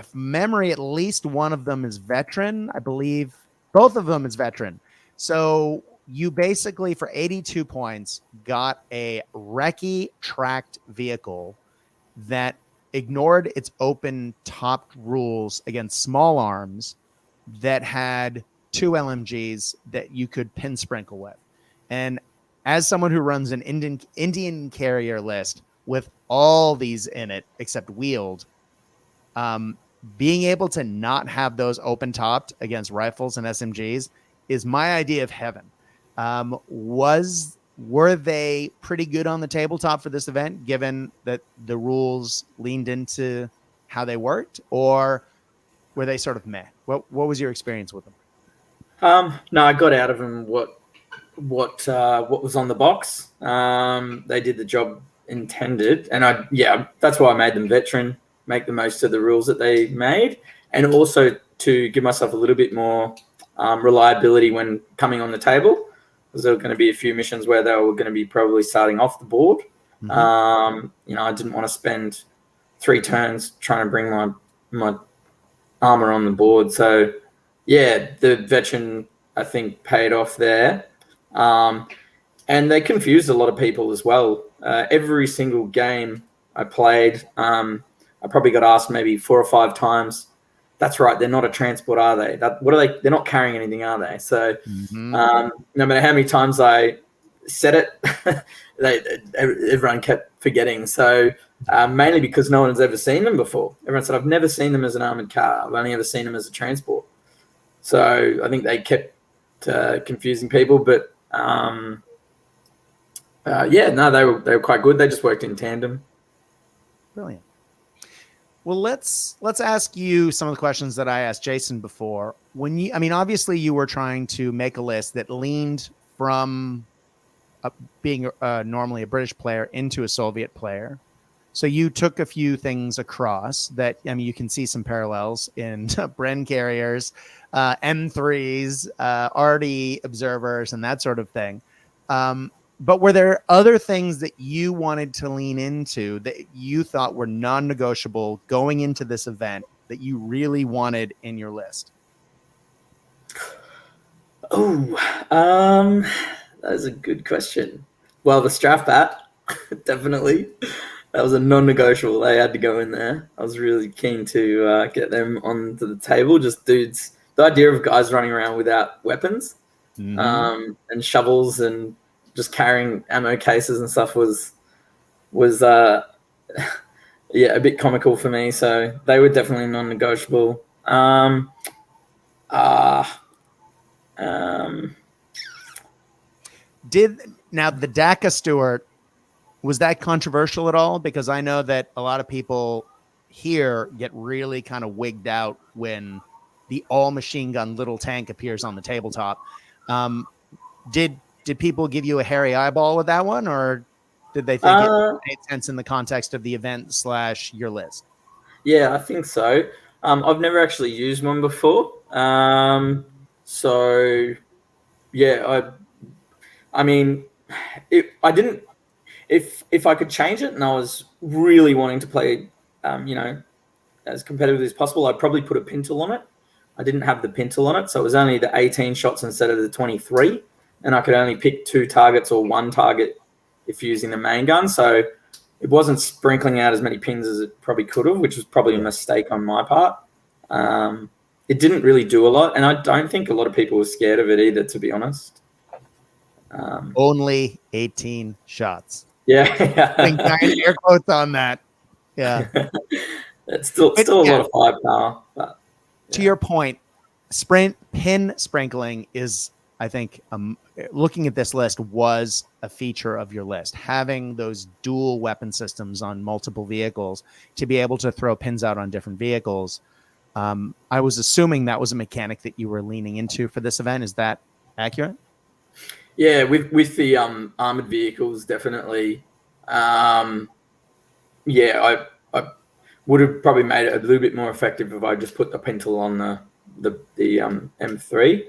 from memory, at least one of them is veteran. I believe both of them is veteran. So you basically, for 82 points, got a recce tracked vehicle that ignored its open topped rules against small arms, that had 2 LMGs that you could pin sprinkle with. And as someone who runs an Indian carrier list with all these in it except wheeled, being able to not have those open topped against rifles and SMGs is my idea of heaven. Were they pretty good on the tabletop for this event, given that the rules leaned into how they worked, or were they sort of meh? What was your experience with them? No, I got out of them what was on the box. They did the job intended, and that's why I made them veteran, make the most of the rules that they made, and also to give myself a little bit more reliability when coming on the table, because there were going to be a few missions where they were going to be probably starting off the board. Mm-hmm. I didn't want to spend 3 turns trying to bring my armor on the board. So yeah, the veteran, I think, paid off there. And they confused a lot of people as well. Every single game I played, I probably got asked maybe 4 or 5 times, that's right, they're not a transport, are they? What are they? They're not carrying anything, are they? So no matter how many times I said it, everyone kept forgetting. So mainly because no one's ever seen them before. Everyone said, I've never seen them as an armored car. I've only ever seen them as a transport. So I think they kept confusing people. But they were quite good. They just worked in tandem. Brilliant. Well, let's ask you some of the questions that I asked Jason before. Obviously you were trying to make a list that leaned from being normally a British player into a Soviet player. So you took a few things across that, you can see some parallels in Bren carriers, M3s, RD observers, and that sort of thing. But were there other things that you wanted to lean into that you thought were non-negotiable going into this event that you really wanted in your list? Oh, that is a good question. Well, the strap bat, definitely. That was a non-negotiable. They had to go in there. I was really keen to get them onto the table. Just dudes. The idea of guys running around without weapons and shovels and just carrying ammo cases and stuff was a bit comical for me. So they were definitely non-negotiable. Now the DACA Stewart, was that controversial at all? Because I know that a lot of people here get really kind of wigged out when the all machine gun little tank appears on the tabletop. Did people give you a hairy eyeball with that one, or did they think it made sense in the context of the event / your list? Yeah, I think so. I've never actually used one before. So yeah, I mean, I didn't. If I could change it, and I was really wanting to play, as competitive as possible, I'd probably put a pintle on it. I didn't have the pintle on it, so it was only the 18 shots instead of the 23, and I could only pick 2 targets or 1 target if using the main gun. So it wasn't sprinkling out as many pins as it probably could have, which was probably a mistake on my part. It didn't really do a lot, and I don't think a lot of people were scared of it either, to be honest. Only 18 shots. Yeah. Air quotes on that. Yeah. It's still a lot of firepower. But, to your point, pin sprinkling is, I think, looking at this list, was a feature of your list. Having those dual weapon systems on multiple vehicles to be able to throw pins out on different vehicles. I was assuming that was a mechanic that you were leaning into for this event. Is that accurate? Yeah, with the armored vehicles, definitely. I would have probably made it a little bit more effective if I just put the pintle on the M3,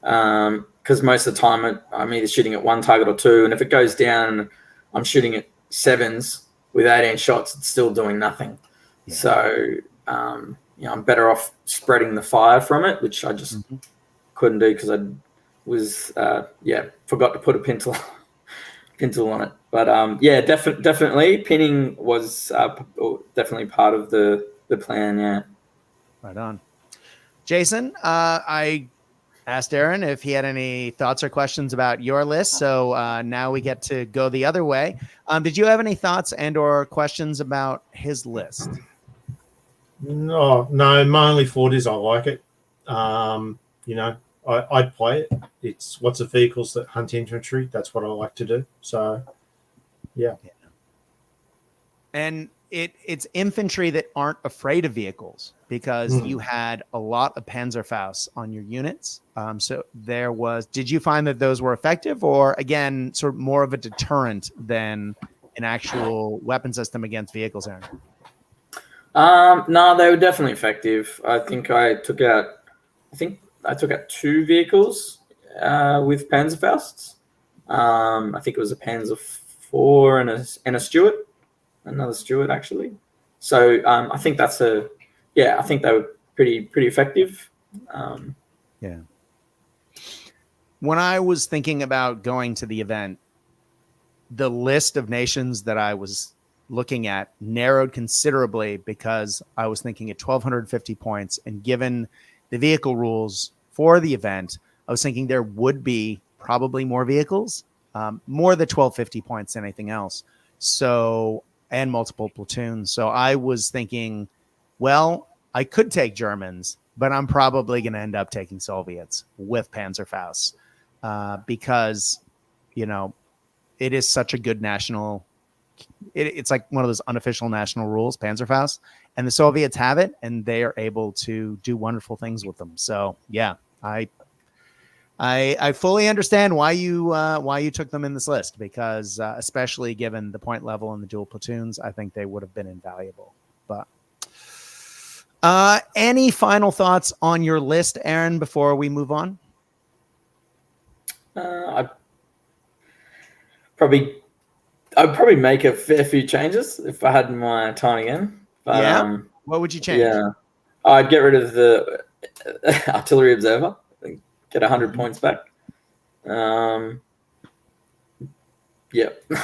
because most of the time I'm either shooting at 1 target or 2, and if it goes down, I'm shooting at 7s with 18 shots, it's still doing nothing. Yeah. So I'm better off spreading the fire from it, which I just couldn't do because I was forgot to put a pintle on it. But definitely pinning was definitely part of the plan. Yeah. Right on. Jason, I asked Aaron if he had any thoughts or questions about your list. So now we get to go the other way. Did you have any thoughts and or questions about his list? No. My only thought is I like it. I'd play it. It's what's the vehicles that hunt infantry. That's what I like to do. So, yeah. And it's infantry that aren't afraid of vehicles, because you had a lot of Panzerfaust on your units. So did you find that those were effective, or again, sort of more of a deterrent than an actual weapon system against vehicles, Aaron? No, they were definitely effective. I think I took out 2 vehicles with Panzerfausts. I think it was a Panzer 4 and a Stuart, another Stuart actually. So I think I think they were pretty effective. Yeah. When I was thinking about going to the event, the list of nations that I was looking at narrowed considerably, because I was thinking at 1,250 points, and given the vehicle rules for the event, I was thinking there would be probably more vehicles, more than 1,250 points than anything else. So, and multiple platoons. So I was thinking, well, I could take Germans, but I'm probably going to end up taking Soviets with Panzerfaust because, it is such a good national. It's like one of those unofficial national rules, Panzerfaust, and the Soviets have it, and they are able to do wonderful things with them. So yeah, I fully understand why you took them in this list, because especially given the point level and the dual platoons, I think they would have been invaluable. But any final thoughts on your list, Aaron, before we move on? I'd probably make a fair few changes if I had my time again. But, yeah. What would you change? Yeah, I'd get rid of the artillery observer. Get 100 points back. Yeah,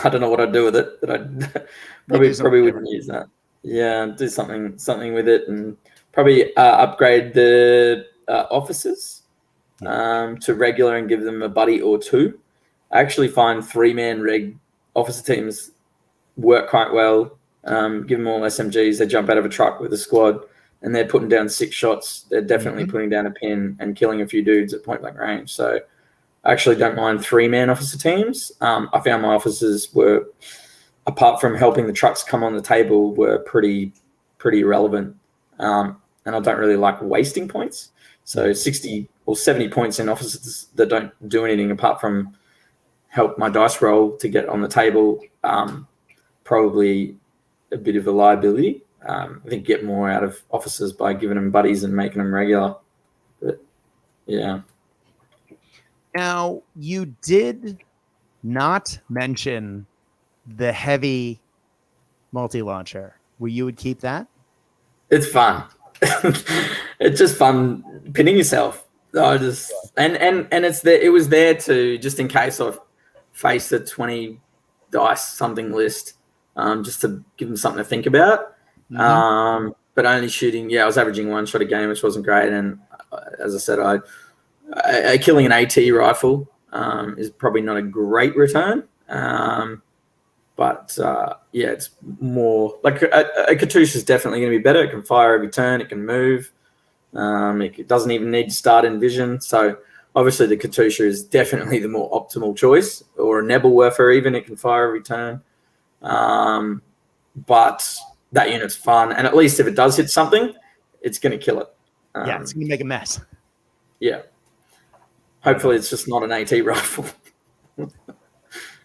I don't know what I'd do with it, but I'd probably wouldn't use that. Yeah, do something with it, and probably upgrade the officers to regular and give them a buddy or two. I actually find 3-man reg officer teams work quite well. Give them all SMGs. They jump out of a truck with a squad, and they're putting down 6 shots. They're definitely putting down a pin and killing a few dudes at point blank range. So I actually don't mind 3-man officer teams. I found my officers were, apart from helping the trucks come on the table, were pretty relevant. And I don't really like wasting points. So 60 or 70 points in officers that don't do anything apart from help my dice roll to get on the table, probably a bit of a liability. I think get more out of officers by giving them buddies and making them regular. But yeah. Now, you did not mention the heavy multi-launcher. Where you would keep that? It's fun. It's just fun pinning yourself. And it's there. It was there to, just in case I face a 20 dice something list, just to give them something to think about. But only shooting. Yeah, I was averaging 1 shot a game, which wasn't great. And as I said, killing an AT rifle is probably not a great return. But it's more like a Katyusha is definitely going to be better. It can fire every turn. It can move. It doesn't even need to start in vision. So obviously the Katyusha is definitely the more optimal choice, or a Nebelwerfer even. It can fire every turn. But that unit's fun. And at least if it does hit something, it's going to kill it. It's going to make a mess. Yeah. Hopefully it's just not an AT rifle.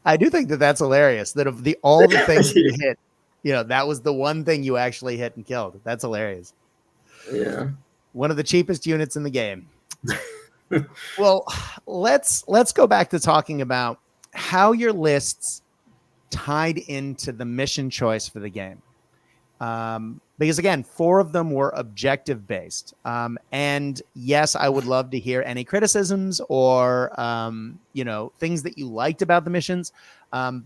I do think that that's hilarious. That of all the things you hit, that was the one thing you actually hit and killed. That's hilarious. Yeah. One of the cheapest units in the game. Well, let's go back to talking about how your lists tied into the mission choice for the game. Because again, 4 of them were objective based. And yes, I would love to hear any criticisms or, things that you liked about the missions,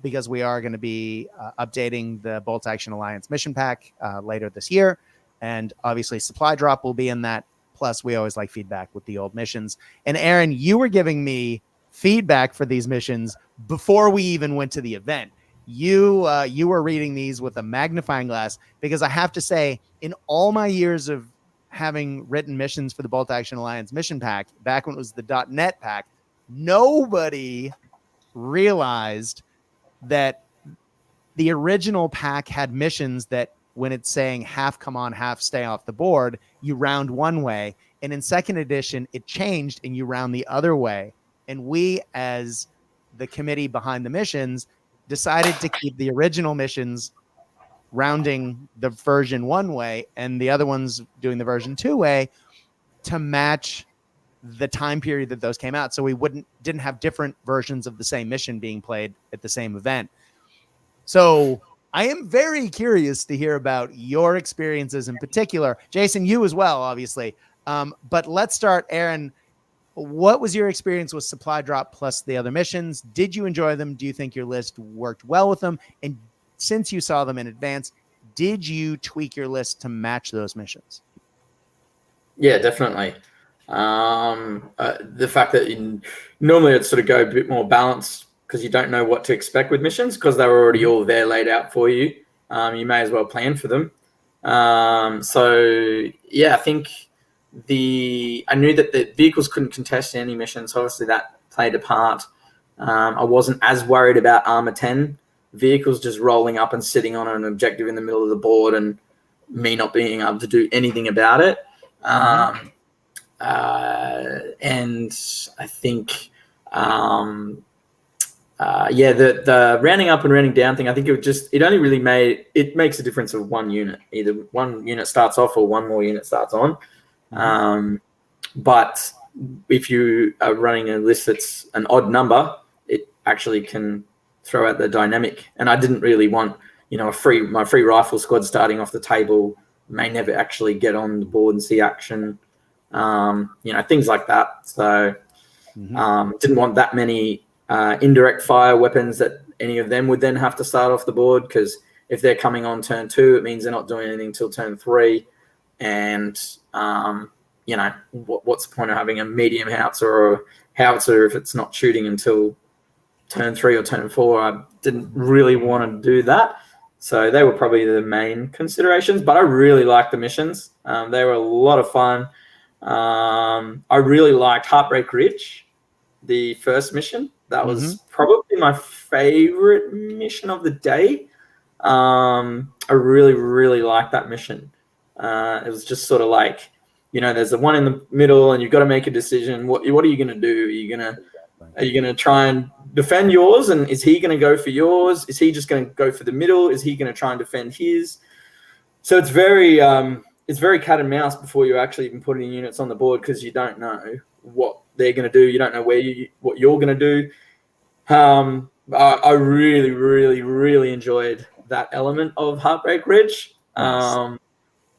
because we are going to be updating the Bolt Action Alliance mission pack later this year. And obviously supply drop will be in that. Plus we always like feedback with the old missions. And Aaron, you were giving me feedback for these missions before we even went to the event. You were reading these with a magnifying glass, because I have to say, in all my years of having written missions for the Bolt Action Alliance mission pack, back when it was the .NET pack, nobody realized that the original pack had missions that, when it's saying half come on, half stay off the board, you round one way. And in 2nd edition, it changed and you round the other way. And we, as the committee behind the missions, decided to keep the original missions rounding the version 1 way and the other ones doing the version 2 way to match the time period that those came out. So we didn't have different versions of the same mission being played at the same event. So I am very curious to hear about your experiences in particular. Jason, you as well, obviously. But let's start, Aaron. What was your experience with supply drop plus the other missions? Did you enjoy them? Do you think your list worked well with them? And since you saw them in advance, did you tweak your list to match those missions? Yeah, definitely. The fact that normally it'd sort of go a bit more balanced, because you don't know what to expect with missions, because they were already all there laid out for you. You may as well plan for them. So yeah, I think I knew that the vehicles couldn't contest any missions, so obviously that played a part. I wasn't as worried about Armor 10 vehicles just rolling up and sitting on an objective in the middle of the board and me not being able to do anything about it. And I think, the rounding up and rounding down thing, I think it only really makes a difference of one unit. Either one unit starts off or one more unit starts on. But if you are running a list that's an odd number, it actually can throw out the dynamic. And I didn't really want, my free rifle squad starting off the table may never actually get on the board and see action. Things like that. So didn't want that many indirect fire weapons that any of them would then have to start off the board, because if they're coming on turn 2, it means they're not doing anything until turn 3. And, what's the point of having a medium howitzer or a howitzer if it's not shooting until turn 3 or turn 4? I didn't really want to do that. So they were probably the main considerations, but I really liked the missions. They were a lot of fun. I really liked Heartbreak Ridge, the first mission. That was probably my favorite mission of the day. I really, really liked that mission. It was just sort of like, there's the one in the middle and you've got to make a decision. What are you going to do? Are you going to try and defend yours? And is he going to go for yours? Is he just going to go for the middle? Is he going to try and defend his? So it's very cat and mouse before you actually even put any units on the board, because you don't know what they're going to do. You don't know what you're going to do. I really, really, really enjoyed that element of Heartbreak Ridge. Nice.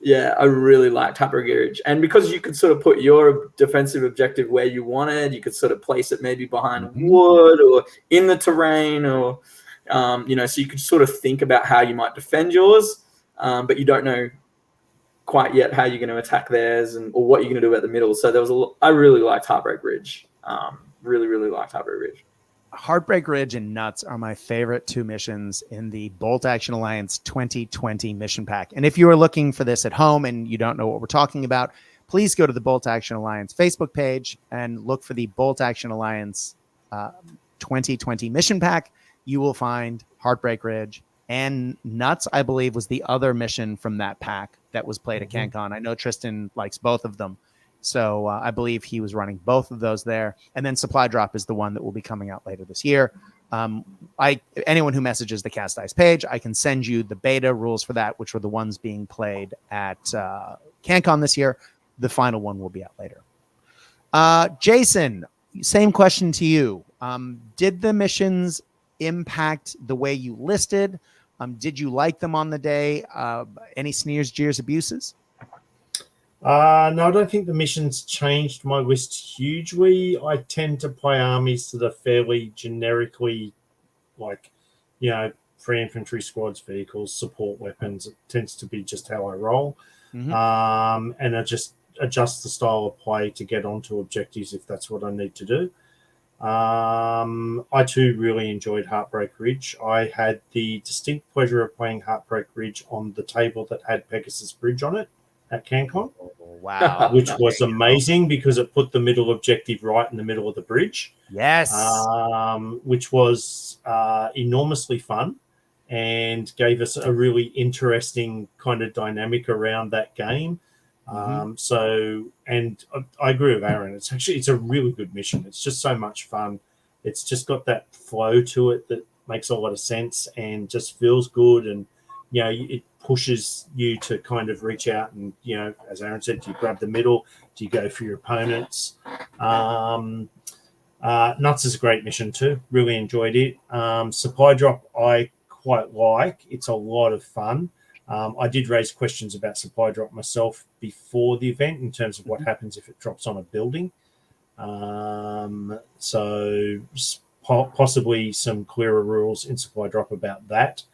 I really liked Heartbreak Ridge. And because you could sort of put your defensive objective where you wanted, you could sort of place it maybe behind wood or in the terrain, or, so you could sort of think about how you might defend yours, but you don't know quite yet how you're going to attack theirs or what you're going to do at the middle. So I really liked Heartbreak Ridge. Really, really liked Heartbreak Ridge. Heartbreak Ridge and Nuts are my favorite 2 missions in the Bolt Action Alliance 2020 mission pack. And if you are looking for this at home and you don't know what we're talking about, please go to the Bolt Action Alliance Facebook page and look for the Bolt Action Alliance 2020 mission pack. You will find Heartbreak Ridge, and Nuts, I believe, was the other mission from that pack that was played at Cancon. I know Tristan likes both of them. So I believe he was running both of those there. And then Supply Drop is the one that will be coming out later this year. Anyone who messages the Cast Ice page, I can send you the beta rules for that, which were the ones being played at Cancon this year. The final one will be out later. Jason, same question to you. Did the missions impact the way you listed? Did you like them on the day? Any sneers, jeers, abuses? No, I don't think the missions changed my list hugely. I tend to play armies that are fairly generically, free infantry squads, vehicles, support weapons. It tends to be just how I roll. And I just adjust the style of play to get onto objectives if that's what I need to do. I too really enjoyed Heartbreak Ridge. I had the distinct pleasure of playing Heartbreak Ridge on the table that had Pegasus Bridge on it at Cancon. Wow. Which was amazing because it put the middle objective right in the middle of the bridge. Yes. Which was enormously fun and gave us a really interesting kind of dynamic around that game. And I agree with Aaron. It's a really good mission. It's just so much fun. It's just got that flow to it that makes a lot of sense and just feels good. And, it pushes you to kind of reach out and, as Aaron said, do you grab the middle? Do you go for your opponents? Nuts is a great mission too. Really enjoyed it. Supply Drop I quite like. It's a lot of fun. I did raise questions about Supply Drop myself before the event in terms of what happens if it drops on a building. So possibly some clearer rules in Supply Drop about that.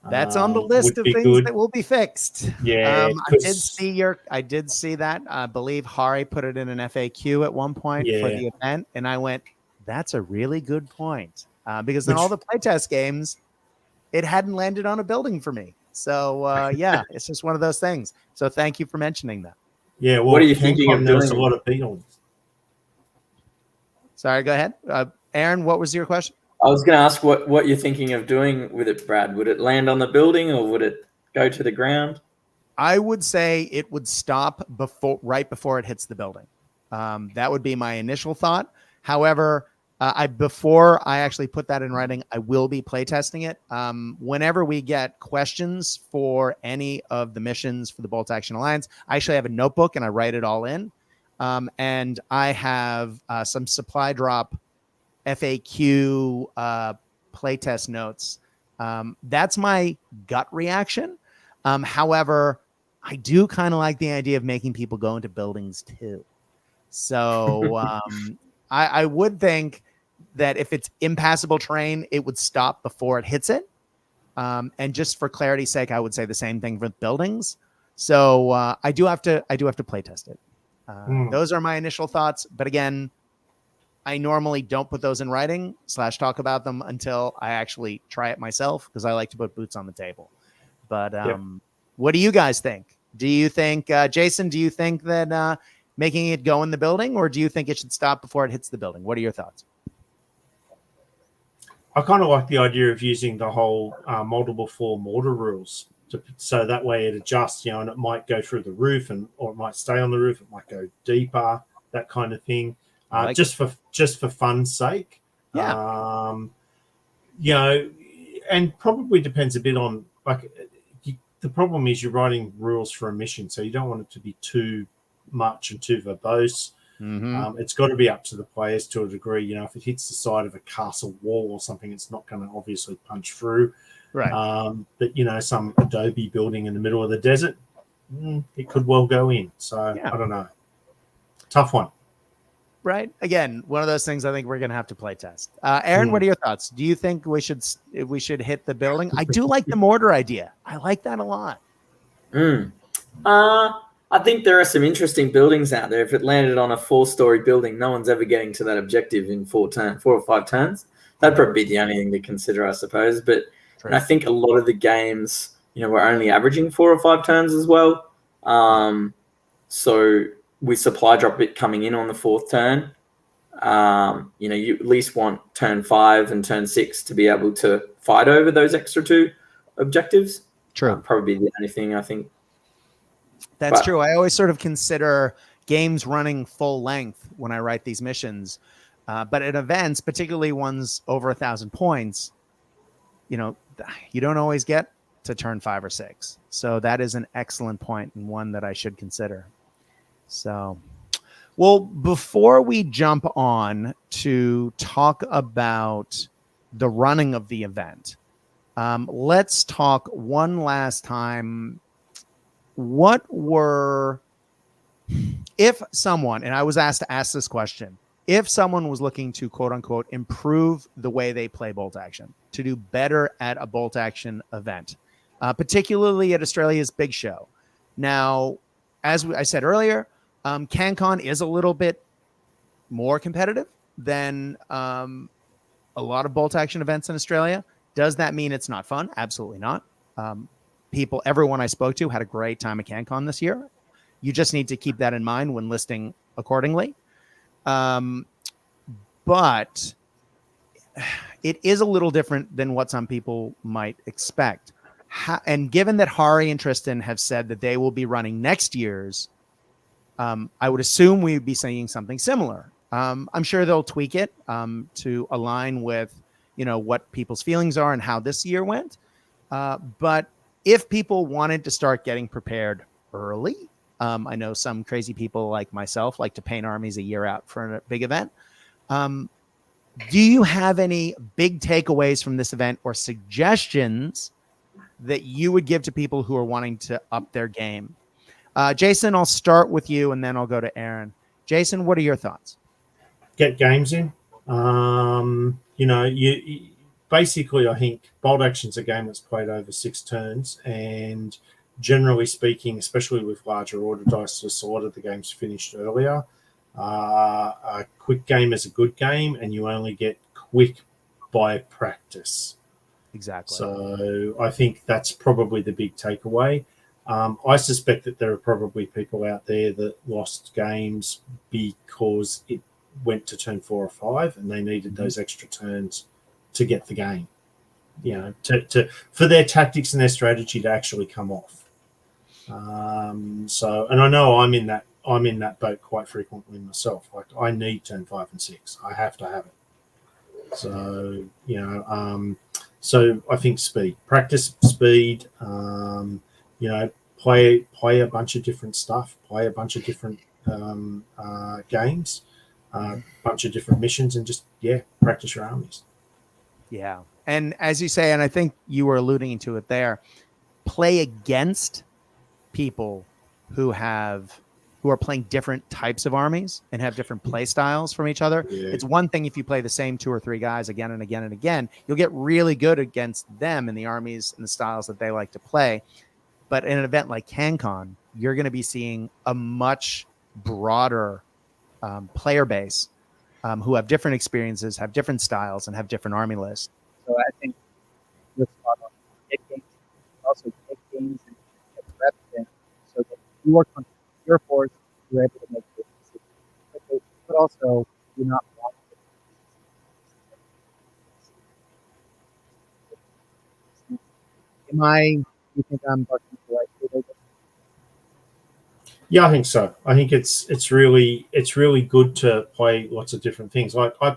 That's on the list of things that will be fixed. Yeah, I did see that. I believe Hari put it in an FAQ at one point for the event, and I went, "That's a really good point," because in all the playtest games, it hadn't landed on a building for me. So it's just one of those things. So thank you for mentioning that. Yeah, well, What are you thinking Cancon, of there was a doing? lot of beetles. Sorry, go ahead. Aaron, what was your question? I was going to ask what you're thinking of doing with it, Brad. Would it land on the building or would it go to the ground? I would say it would stop right before it hits the building. That would be my initial thought. However, before I actually put that in writing, I will be playtesting it. Whenever we get questions for any of the missions for the Bolt Action Alliance, I actually have a notebook and I write it all in. And I have some supply drop FAQ playtest notes. That's my gut reaction. However, I do kind of like the idea of making people go into buildings too. So I would think that if it's impassable terrain, it would stop before it hits it. And just for clarity's sake, I would say the same thing for buildings. So I do have to play test it. Those are my initial thoughts. But again, I normally don't put those in writing / talk about them until I actually try it myself because I like to put boots on the table. But what do you guys think? Do you think, Jason, do you think that making it go in the building, or do you think it should stop before it hits the building? What are your thoughts? I kind of like the idea of using the whole multiple floor mortar rules, so that way it adjusts, and it might go through the roof, or it might stay on the roof, it might go deeper, that kind of thing. Just for fun's sake. Yeah. And probably depends a bit on the problem is you're writing rules for a mission, so you don't want it to be too much and too verbose. Mm-hmm. It's got to be up to the players to a degree. If it hits the side of a castle wall or something, it's not going to obviously punch through. Right. But some adobe building in the middle of the desert, it could well go in. So I don't know. Tough one. Right. Again, one of those things I think we're going to have to play test. Aaron, what are your thoughts? Do you think we should hit the building? I do like the mortar idea. I like that a lot. I think there are some interesting buildings out there. If it landed on a 4-story building, no one's ever getting to that objective in 4 or 5 turns. That'd probably be the only thing to consider, I suppose. But I think a lot of the games, we're only averaging 4 or 5 turns as well. So with supply drop it coming in on the 4th turn, you at least want turn 5 and turn 6 to be able to fight over those extra 2 objectives. True. Probably the only thing I think. That's true. I always sort of consider games running full length when I write these missions. But at events, particularly ones over 1,000 points, you don't always get to turn 5 or 6. So that is an excellent point and one that I should consider. So, well, before we jump on to talk about the running of the event, let's talk one last time. If someone, and I was asked to ask this question, if someone was looking to quote unquote improve the way they play bolt action, to do better at a bolt action event, particularly at Australia's big show. Now, as I said earlier, Cancon is a little bit more competitive than a lot of bolt action events in Australia. Does that mean it's not fun? Absolutely not. Everyone I spoke to had a great time at Cancon this year. You just need to keep that in mind when listing accordingly. But it is a little different than what some people might expect. And given that Hari and Tristan have said that they will be running next year's, I would assume we'd be seeing something similar. I'm sure they'll tweak it to align with, what people's feelings are and how this year went. But if people wanted to start getting prepared early, I know some crazy people like myself like to paint armies a year out for a big event. Do you have any big takeaways from this event or suggestions that you would give to people who are wanting to up their game? Jason, I'll start with you and then I'll go to Aaron. Jason, what are your thoughts? Get games in. You basically, I think bolt action's a game that's played over 6 turns, and generally speaking, especially with larger order dice, just a lot of the games finished earlier. A quick game is a good game, and you only get quick by practice. Exactly. So I think that's probably the big takeaway. I suspect that there are probably people out there that lost games because it went to turn 4 or 5 and they needed those extra turns to get the game, for their tactics and their strategy to actually come off. And I know I'm in that boat quite frequently myself. Like, I need turn 5 and 6. I have to have it. So, so I think speed, practice speed, play a bunch of different stuff, play a bunch of different games, a bunch of different missions, and just practice your armies. Yeah. And as you say, and I think you were alluding to it there, play against people who are playing different types of armies and have different play styles from each other. Yeah. It's one thing if you play the same 2 or 3 guys again and again and again, you'll get really good against them in the armies and the styles that they like to play. But in an event like Cancon, you're going to be seeing a much broader player base who have different experiences, have different styles, and have different army lists. So I think you're spot on. Get games, also get games and get reps in, so that you work on your force, you're able to make good decisions. But also, you're not wrong. You think I'm bucking the right foot? Yeah, I think so. I think it's really good to play lots of different things. Like I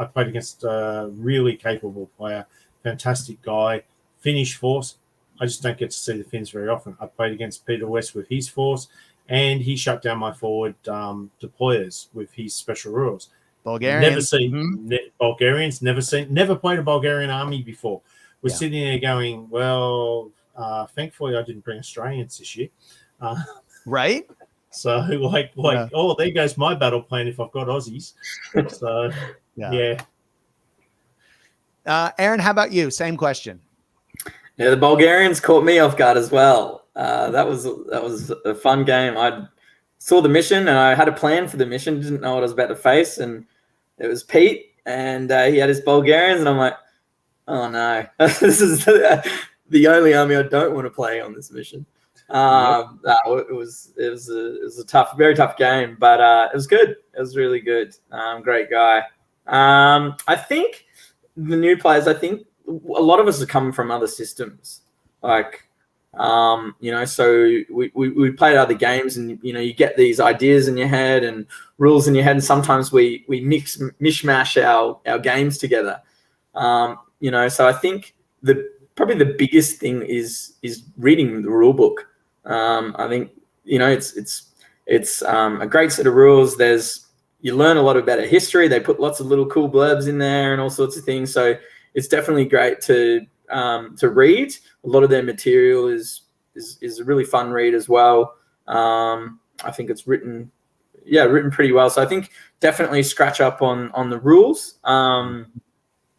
played against a really capable player, fantastic guy, Finnish force. I just don't get to see the Finns very often. I played against Peter West with his force, and he shut down my forward deployers with his special rules. Bulgarians. Bulgarians. Never played a Bulgarian army before. We're sitting there going, well, thankfully I didn't bring Australians this year. Right? So oh, there goes my battle plan if I've got Aussies. So yeah. Aaron, how about you? Same question. Yeah, the Bulgarians caught me off guard as well. That was a fun game. I saw the mission and I had a plan for the mission. Didn't know what I was about to face, and it was Pete, and he had his Bulgarians, and I'm like, oh no, this is the only army I don't want to play on this mission. It was a tough, very tough game, but it was good. It was really good. Great guy. I think the new players, I think a lot of us are coming from other systems, like so we played other games, and you get these ideas in your head and rules in your head, and sometimes we mishmash our games together. So I think probably the biggest thing is reading the rule book. I think it's a great set of rules. You learn a lot about a history. They put lots of little cool blurbs in there and all sorts of things. So it's definitely great to read. A lot of their material is a really fun read as well. I think it's written pretty well. So I think definitely scratch up on the rules.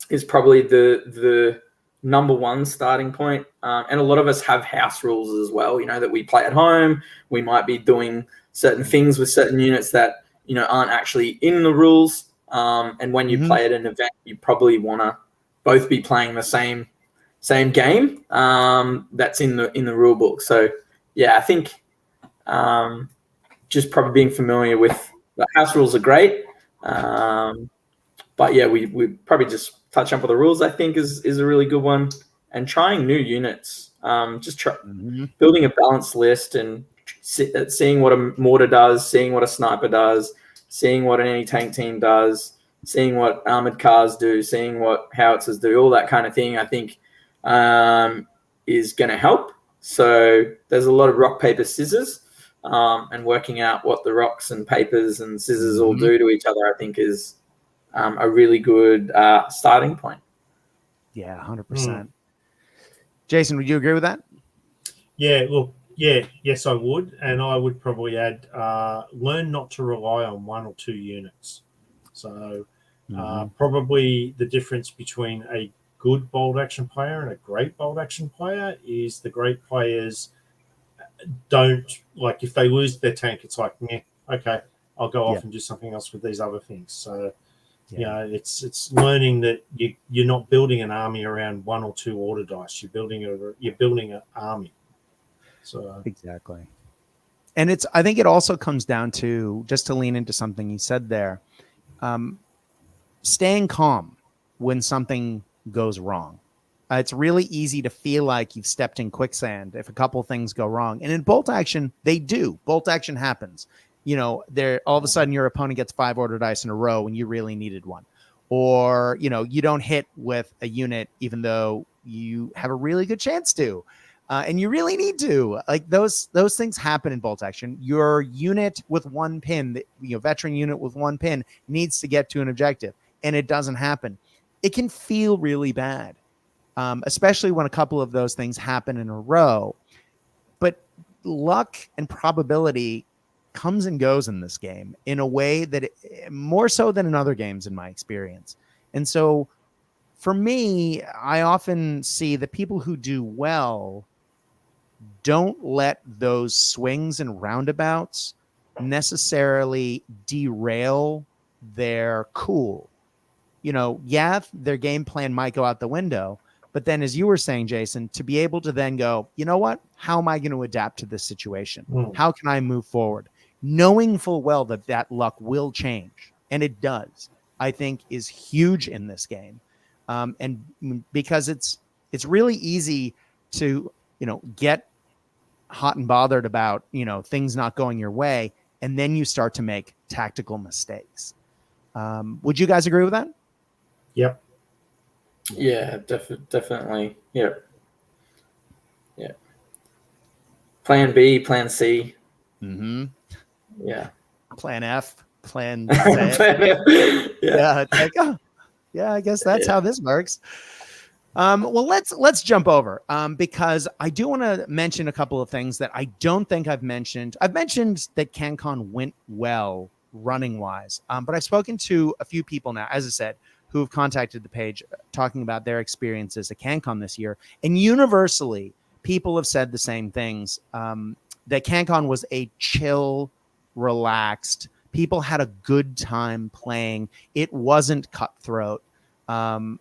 Is probably the number one starting point. And a lot of us have house rules as well, that we play at home. We might be doing certain things with certain units that, aren't actually in the rules. And when you play at an event, you probably want to both be playing the same game that's in the rule book. So, yeah, I think just probably being familiar with the house rules are great. But, yeah, we probably just touch up on the rules, I think, is a really good one. And trying new units, building a balanced list and seeing what a mortar does, seeing what a sniper does, seeing what an anti-tank team does, seeing what armored cars do, seeing what howitzers do, all that kind of thing, I think is going to help. So there's a lot of rock, paper, scissors, and working out what the rocks and papers and scissors all do to each other, I think is a really good starting point. Yeah, 100%. Jason, would you agree with that? Yeah, look, yes, I would. And I would probably add, learn not to rely on 1 or 2 units. So probably the difference between a good bold action player and a great bold action player is the great players don't, like, if they lose their tank, it's like, okay, I'll go off and do something else with these other things. So, it's learning that you're not building an army around 1 or 2 order dice. You're building an army. So Exactly. And I think it also comes down to, just to lean into something you said there, staying calm when something goes wrong. It's really easy to feel like you've stepped in quicksand if a couple things go wrong. And in bolt action, they do. Bolt action happens. There all of a sudden your opponent gets 5 order dice in a row when you really needed one. Or, you don't hit with a unit even though you have a really good chance to. And you really need to. Like those things happen in bolt action. Your unit with 1 pin, veteran unit with 1 pin needs to get to an objective, and it doesn't happen. It can feel really bad. Especially when a couple of those things happen in a row. But luck and probability comes and goes in this game in a way that more so than in other games, in my experience. And so for me, I often see that people who do well don't let those swings and roundabouts necessarily derail their cool. Their game plan might go out the window, but then, as you were saying, Jason, to be able to then go, you know what? How am I going to adapt to this situation? How can I move forward? Knowing full well that luck will change, and it does, I think is huge in this game. And because it's really easy to, get hot and bothered about, things not going your way, and then you start to make tactical mistakes. Would you guys agree with that? Yep. Yeah, definitely. Yep. Yeah. Plan B, Plan C. Mm-hmm. Yeah. Plan F, Plan Z. Yeah. I guess that's how this works. Well, let's jump over because I do want to mention a couple of things that I don't think I've mentioned. I've mentioned that Cancon went well running wise, but I've spoken to a few people now, as I said, who have contacted the page talking about their experiences at Cancon this year. And universally, people have said the same things, that Cancon was a chill, relaxed, people had a good time playing. It wasn't cutthroat. But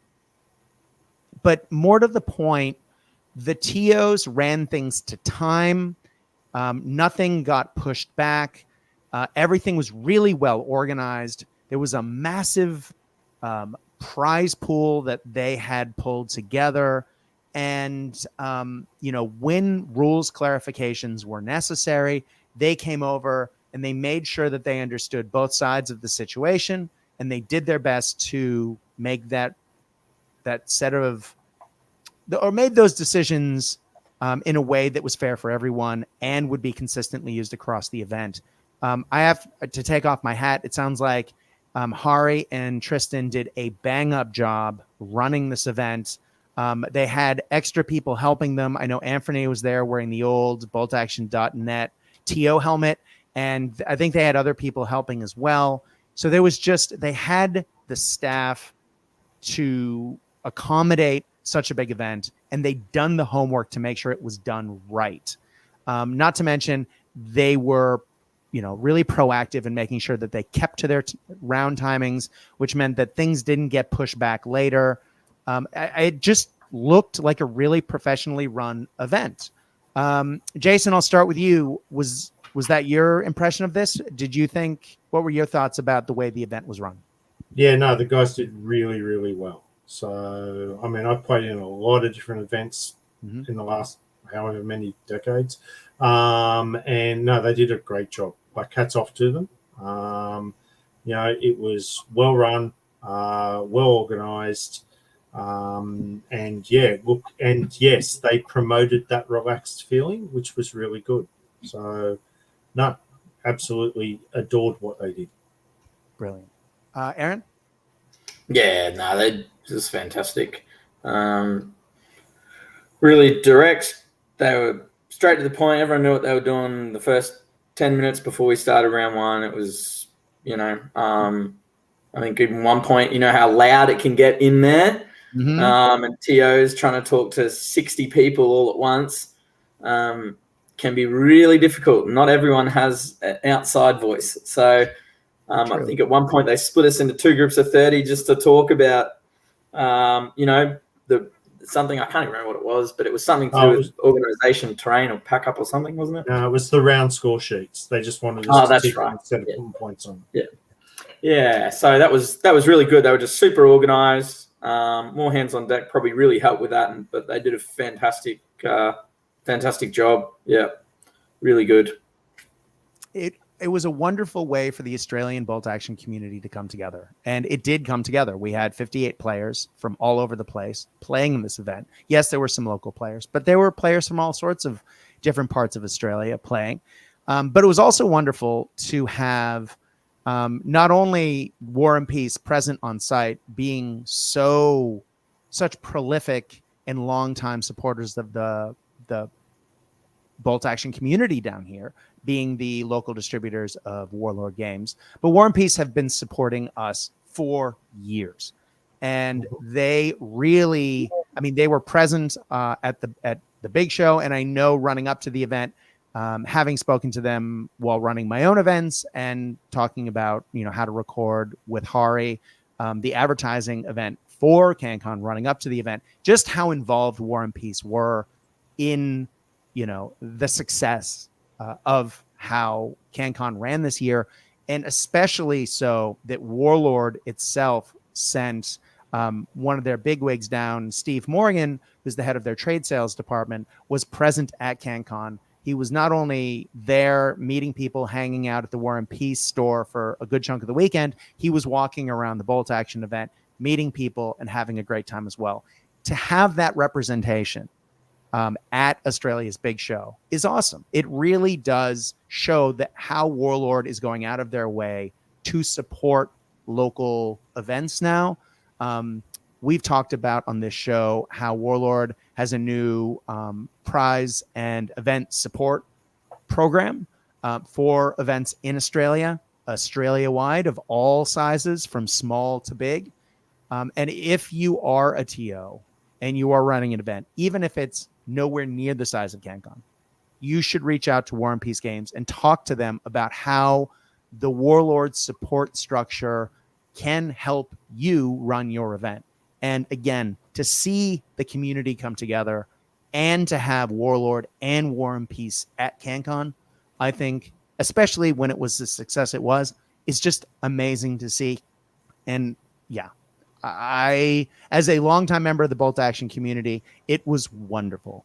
more to the point, the TOs ran things to time. Nothing got pushed back. Everything was really well organized. There was a massive prize pool that they had pulled together. And, when rules clarifications were necessary, they came over and they made sure that they understood both sides of the situation. And they did their best to make that set of, or made those decisions in a way that was fair for everyone and would be consistently used across the event. I have to take off my hat. It sounds like Hari and Tristan did a bang up job running this event. They had extra people helping them. I know Anthony was there wearing the old boltaction.net TO helmet, and I think they had other people helping as well. So they had the staff to accommodate such a big event, and they'd done the homework to make sure it was done right. Not to mention they were, really proactive in making sure that they kept to their round timings, which meant that things didn't get pushed back later. It just looked like a really professionally run event. Jason, I'll start with you. Was that your impression of this? What were your thoughts about the way the event was run? Yeah, no, the guys did really, really well. So, I mean, I've played in a lot of different events in the last however many decades. And no, they did a great job. Like, hats off to them. It was well run, well organized. And yes, they promoted that relaxed feeling, which was really good. So, no, absolutely adored what they did. Brilliant. Aaron? Yeah, no, they just fantastic. Really direct. They were straight to the point. Everyone knew what they were doing the first 10 minutes before we started round one. It was, I think at one point, how loud it can get in there. And TOs trying to talk to 60 people all at once can be really difficult. Not everyone has an outside voice. So I think at one point they split us into 2 groups of 30 just to talk about, something. I can't even remember what it was, but it was something to Oh, do it with organization, terrain, or pack up or something, wasn't it? No, it was the round score sheets. They just wanted us Oh, to that's tick right. instead of Yeah. putting points on. Yeah, so that was really good. They were just super organized. More hands on deck probably really helped with that, but they did a fantastic job. Yeah, really good. It was a wonderful way for the Australian bolt action community to come together. And it did come together. We had 58 players from all over the place playing in this event. Yes, there were some local players, but there were players from all sorts of different parts of Australia playing. But it was also wonderful to have not only War and Peace present on site, being such prolific and longtime supporters of the bolt action community down here, being the local distributors of Warlord Games. But War and Peace have been supporting us for years. And they really, I mean, they were present at the big show. And I know running up to the event, having spoken to them while running my own events and talking about, how to record with Hari, the advertising event for Cancon running up to the event, just how involved War and Peace were in, the success of how Cancon ran this year, and especially so that Warlord itself sent one of their bigwigs down, Steve Morgan, who's the head of their trade sales department, was present at Cancon. He was not only there meeting people, hanging out at the War and Peace store for a good chunk of the weekend, he was walking around the bolt action event, meeting people and having a great time as well. To have that representation at Australia's big show is awesome. It really does show that how Warlord is going out of their way to support local events now. We've talked about on this show how Warlord has a new prize and event support program for events in Australia-wide of all sizes, from small to big. And if you are a TO and you are running an event, even if it's nowhere near the size of Cancon, you should reach out to War and Peace Games and talk to them about how the Warlord support structure can help you run your event. And again, to see the community come together and to have Warlord and War and Peace at Cancon, I think, especially when it was the success it was, is just amazing to see. And yeah, I, as a longtime member of the bolt action community, it was wonderful.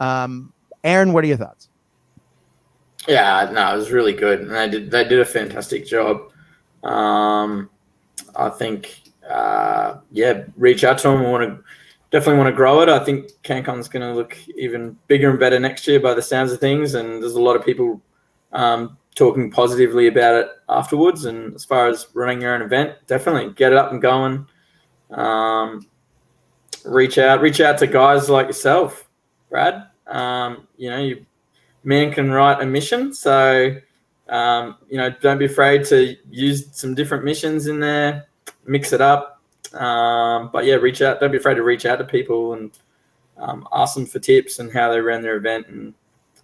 Aaron, what are your thoughts? Yeah, no, it was really good, and they did a fantastic job. I think, reach out to them. Definitely want to grow it. I think Cancon's going to look even bigger and better next year by the sounds of things, and there's a lot of people talking positively about it afterwards. And as far as running your own event, definitely get it up and going. Reach out to guys like yourself, Brad. You man can write a mission, so don't be afraid to use some different missions in there, mix it up. But yeah, reach out. Don't be afraid to reach out to people and ask them for tips and how they ran their event. And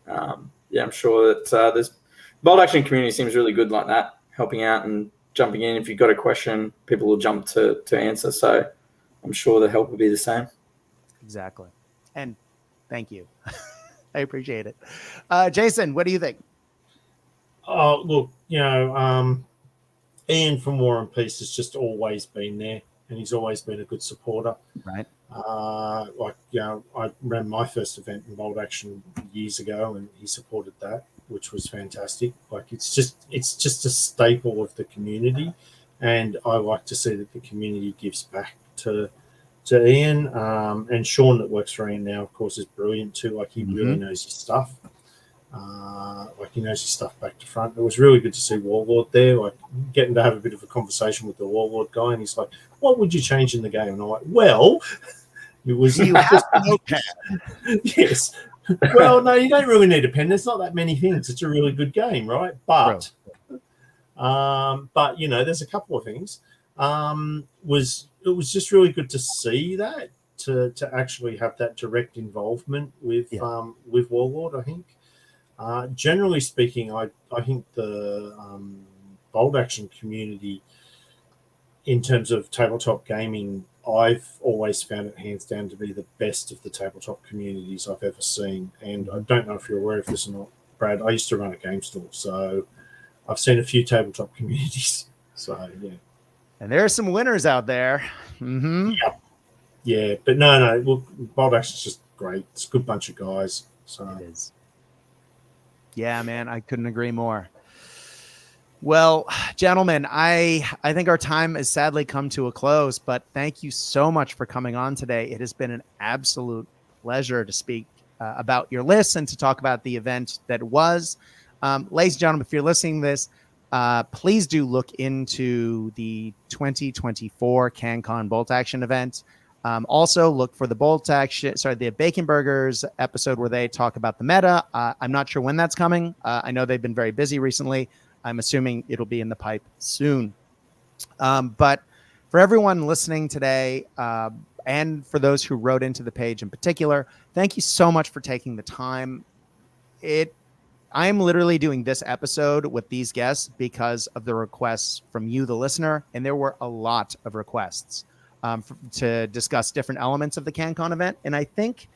I'm sure that this bolt action community seems really good like that, helping out and jumping in. If you've got a question, people will jump to answer. So I'm sure the help will be the same. Exactly. And thank you. I appreciate it. Jason, what do you think? Oh, look, Ian from War and Peace has just always been there, and he's always been a good supporter. Right. I ran my first event in bolt action years ago, and he supported that, which was fantastic. Like, it's just a staple of the community, and I like to see that the community gives back to Ian. And Sean, that works for Ian now, of course, is brilliant too. Like, he really knows his stuff. He knows his stuff back to front. It was really good to see Warlord there, like getting to have a bit of a conversation with the Warlord guy, and he's like, "What would you change in the game?" And I'm like, "Well, it was you have no pen." Yes. Well, no, you don't really need a pen. There's not that many things. It's a really good game, right? But there's a couple of things. It was just really good to see that, to actually have that direct involvement with Warlord, I think. Generally speaking, I think the bolt action community in terms of tabletop gaming, I've always found it hands down to be the best of the tabletop communities I've ever seen. And I don't know if you're aware of this or not, Brad. I used to run a game store, so I've seen a few tabletop communities. So yeah, And there are some winners out there. Mm-hmm. yeah. But no. Look, Bold Action's just great. It's a good bunch of guys. So It is. Yeah, man, I couldn't agree more. Well, gentlemen, I think our time has sadly come to a close, but thank you so much for coming on today. It has been an absolute pleasure to speak about your list and to talk about the event that was. Ladies and gentlemen, if you're listening to this, please do look into the 2024 Cancon Bolt Action event. Also, look for the Bacon Burgers episode where they talk about the meta. I'm not sure when that's coming. I know they've been very busy recently. I'm assuming it'll be in the pipe soon. But for everyone listening today, and for those who wrote into the page in particular, thank you so much for taking the time. I am literally doing this episode with these guests because of the requests from you, the listener, and there were a lot of requests to discuss different elements of the CanCon event. And I think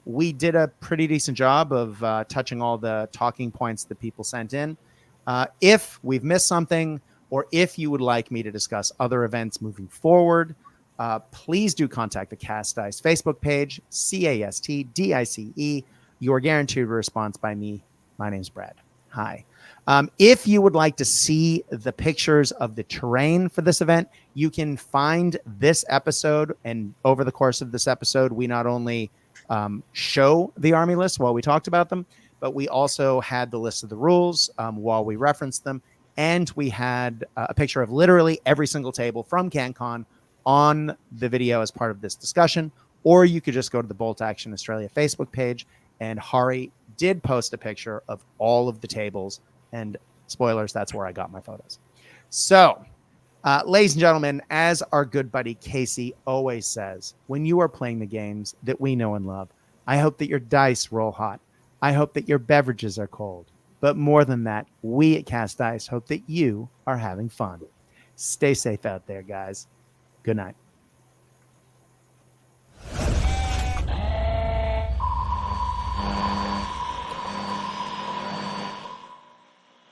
we did a pretty decent job of touching all the talking points that people sent in. If we've missed something, or if you would like me to discuss other events moving forward, please do contact the Cast Dice Facebook page, CASTDICE. You are guaranteed a response by me. My name's Brad. Hi. If you would like to see the pictures of the terrain for this event, you can find this episode. And over the course of this episode, we not only show the army list while we talked about them, but we also had the list of the rules while we referenced them. And we had a picture of literally every single table from CanCon on the video as part of this discussion. Or you could just go to the Bolt Action Australia Facebook page, and Hari did post a picture of all of the tables. And spoilers, that's where I got my photos. So, ladies and gentlemen, as our good buddy Casey always says, when you are playing the games that we know and love, I hope that your dice roll hot. I hope that your beverages are cold. But more than that, we at Cast Dice hope that you are having fun. Stay safe out there, guys. Good night.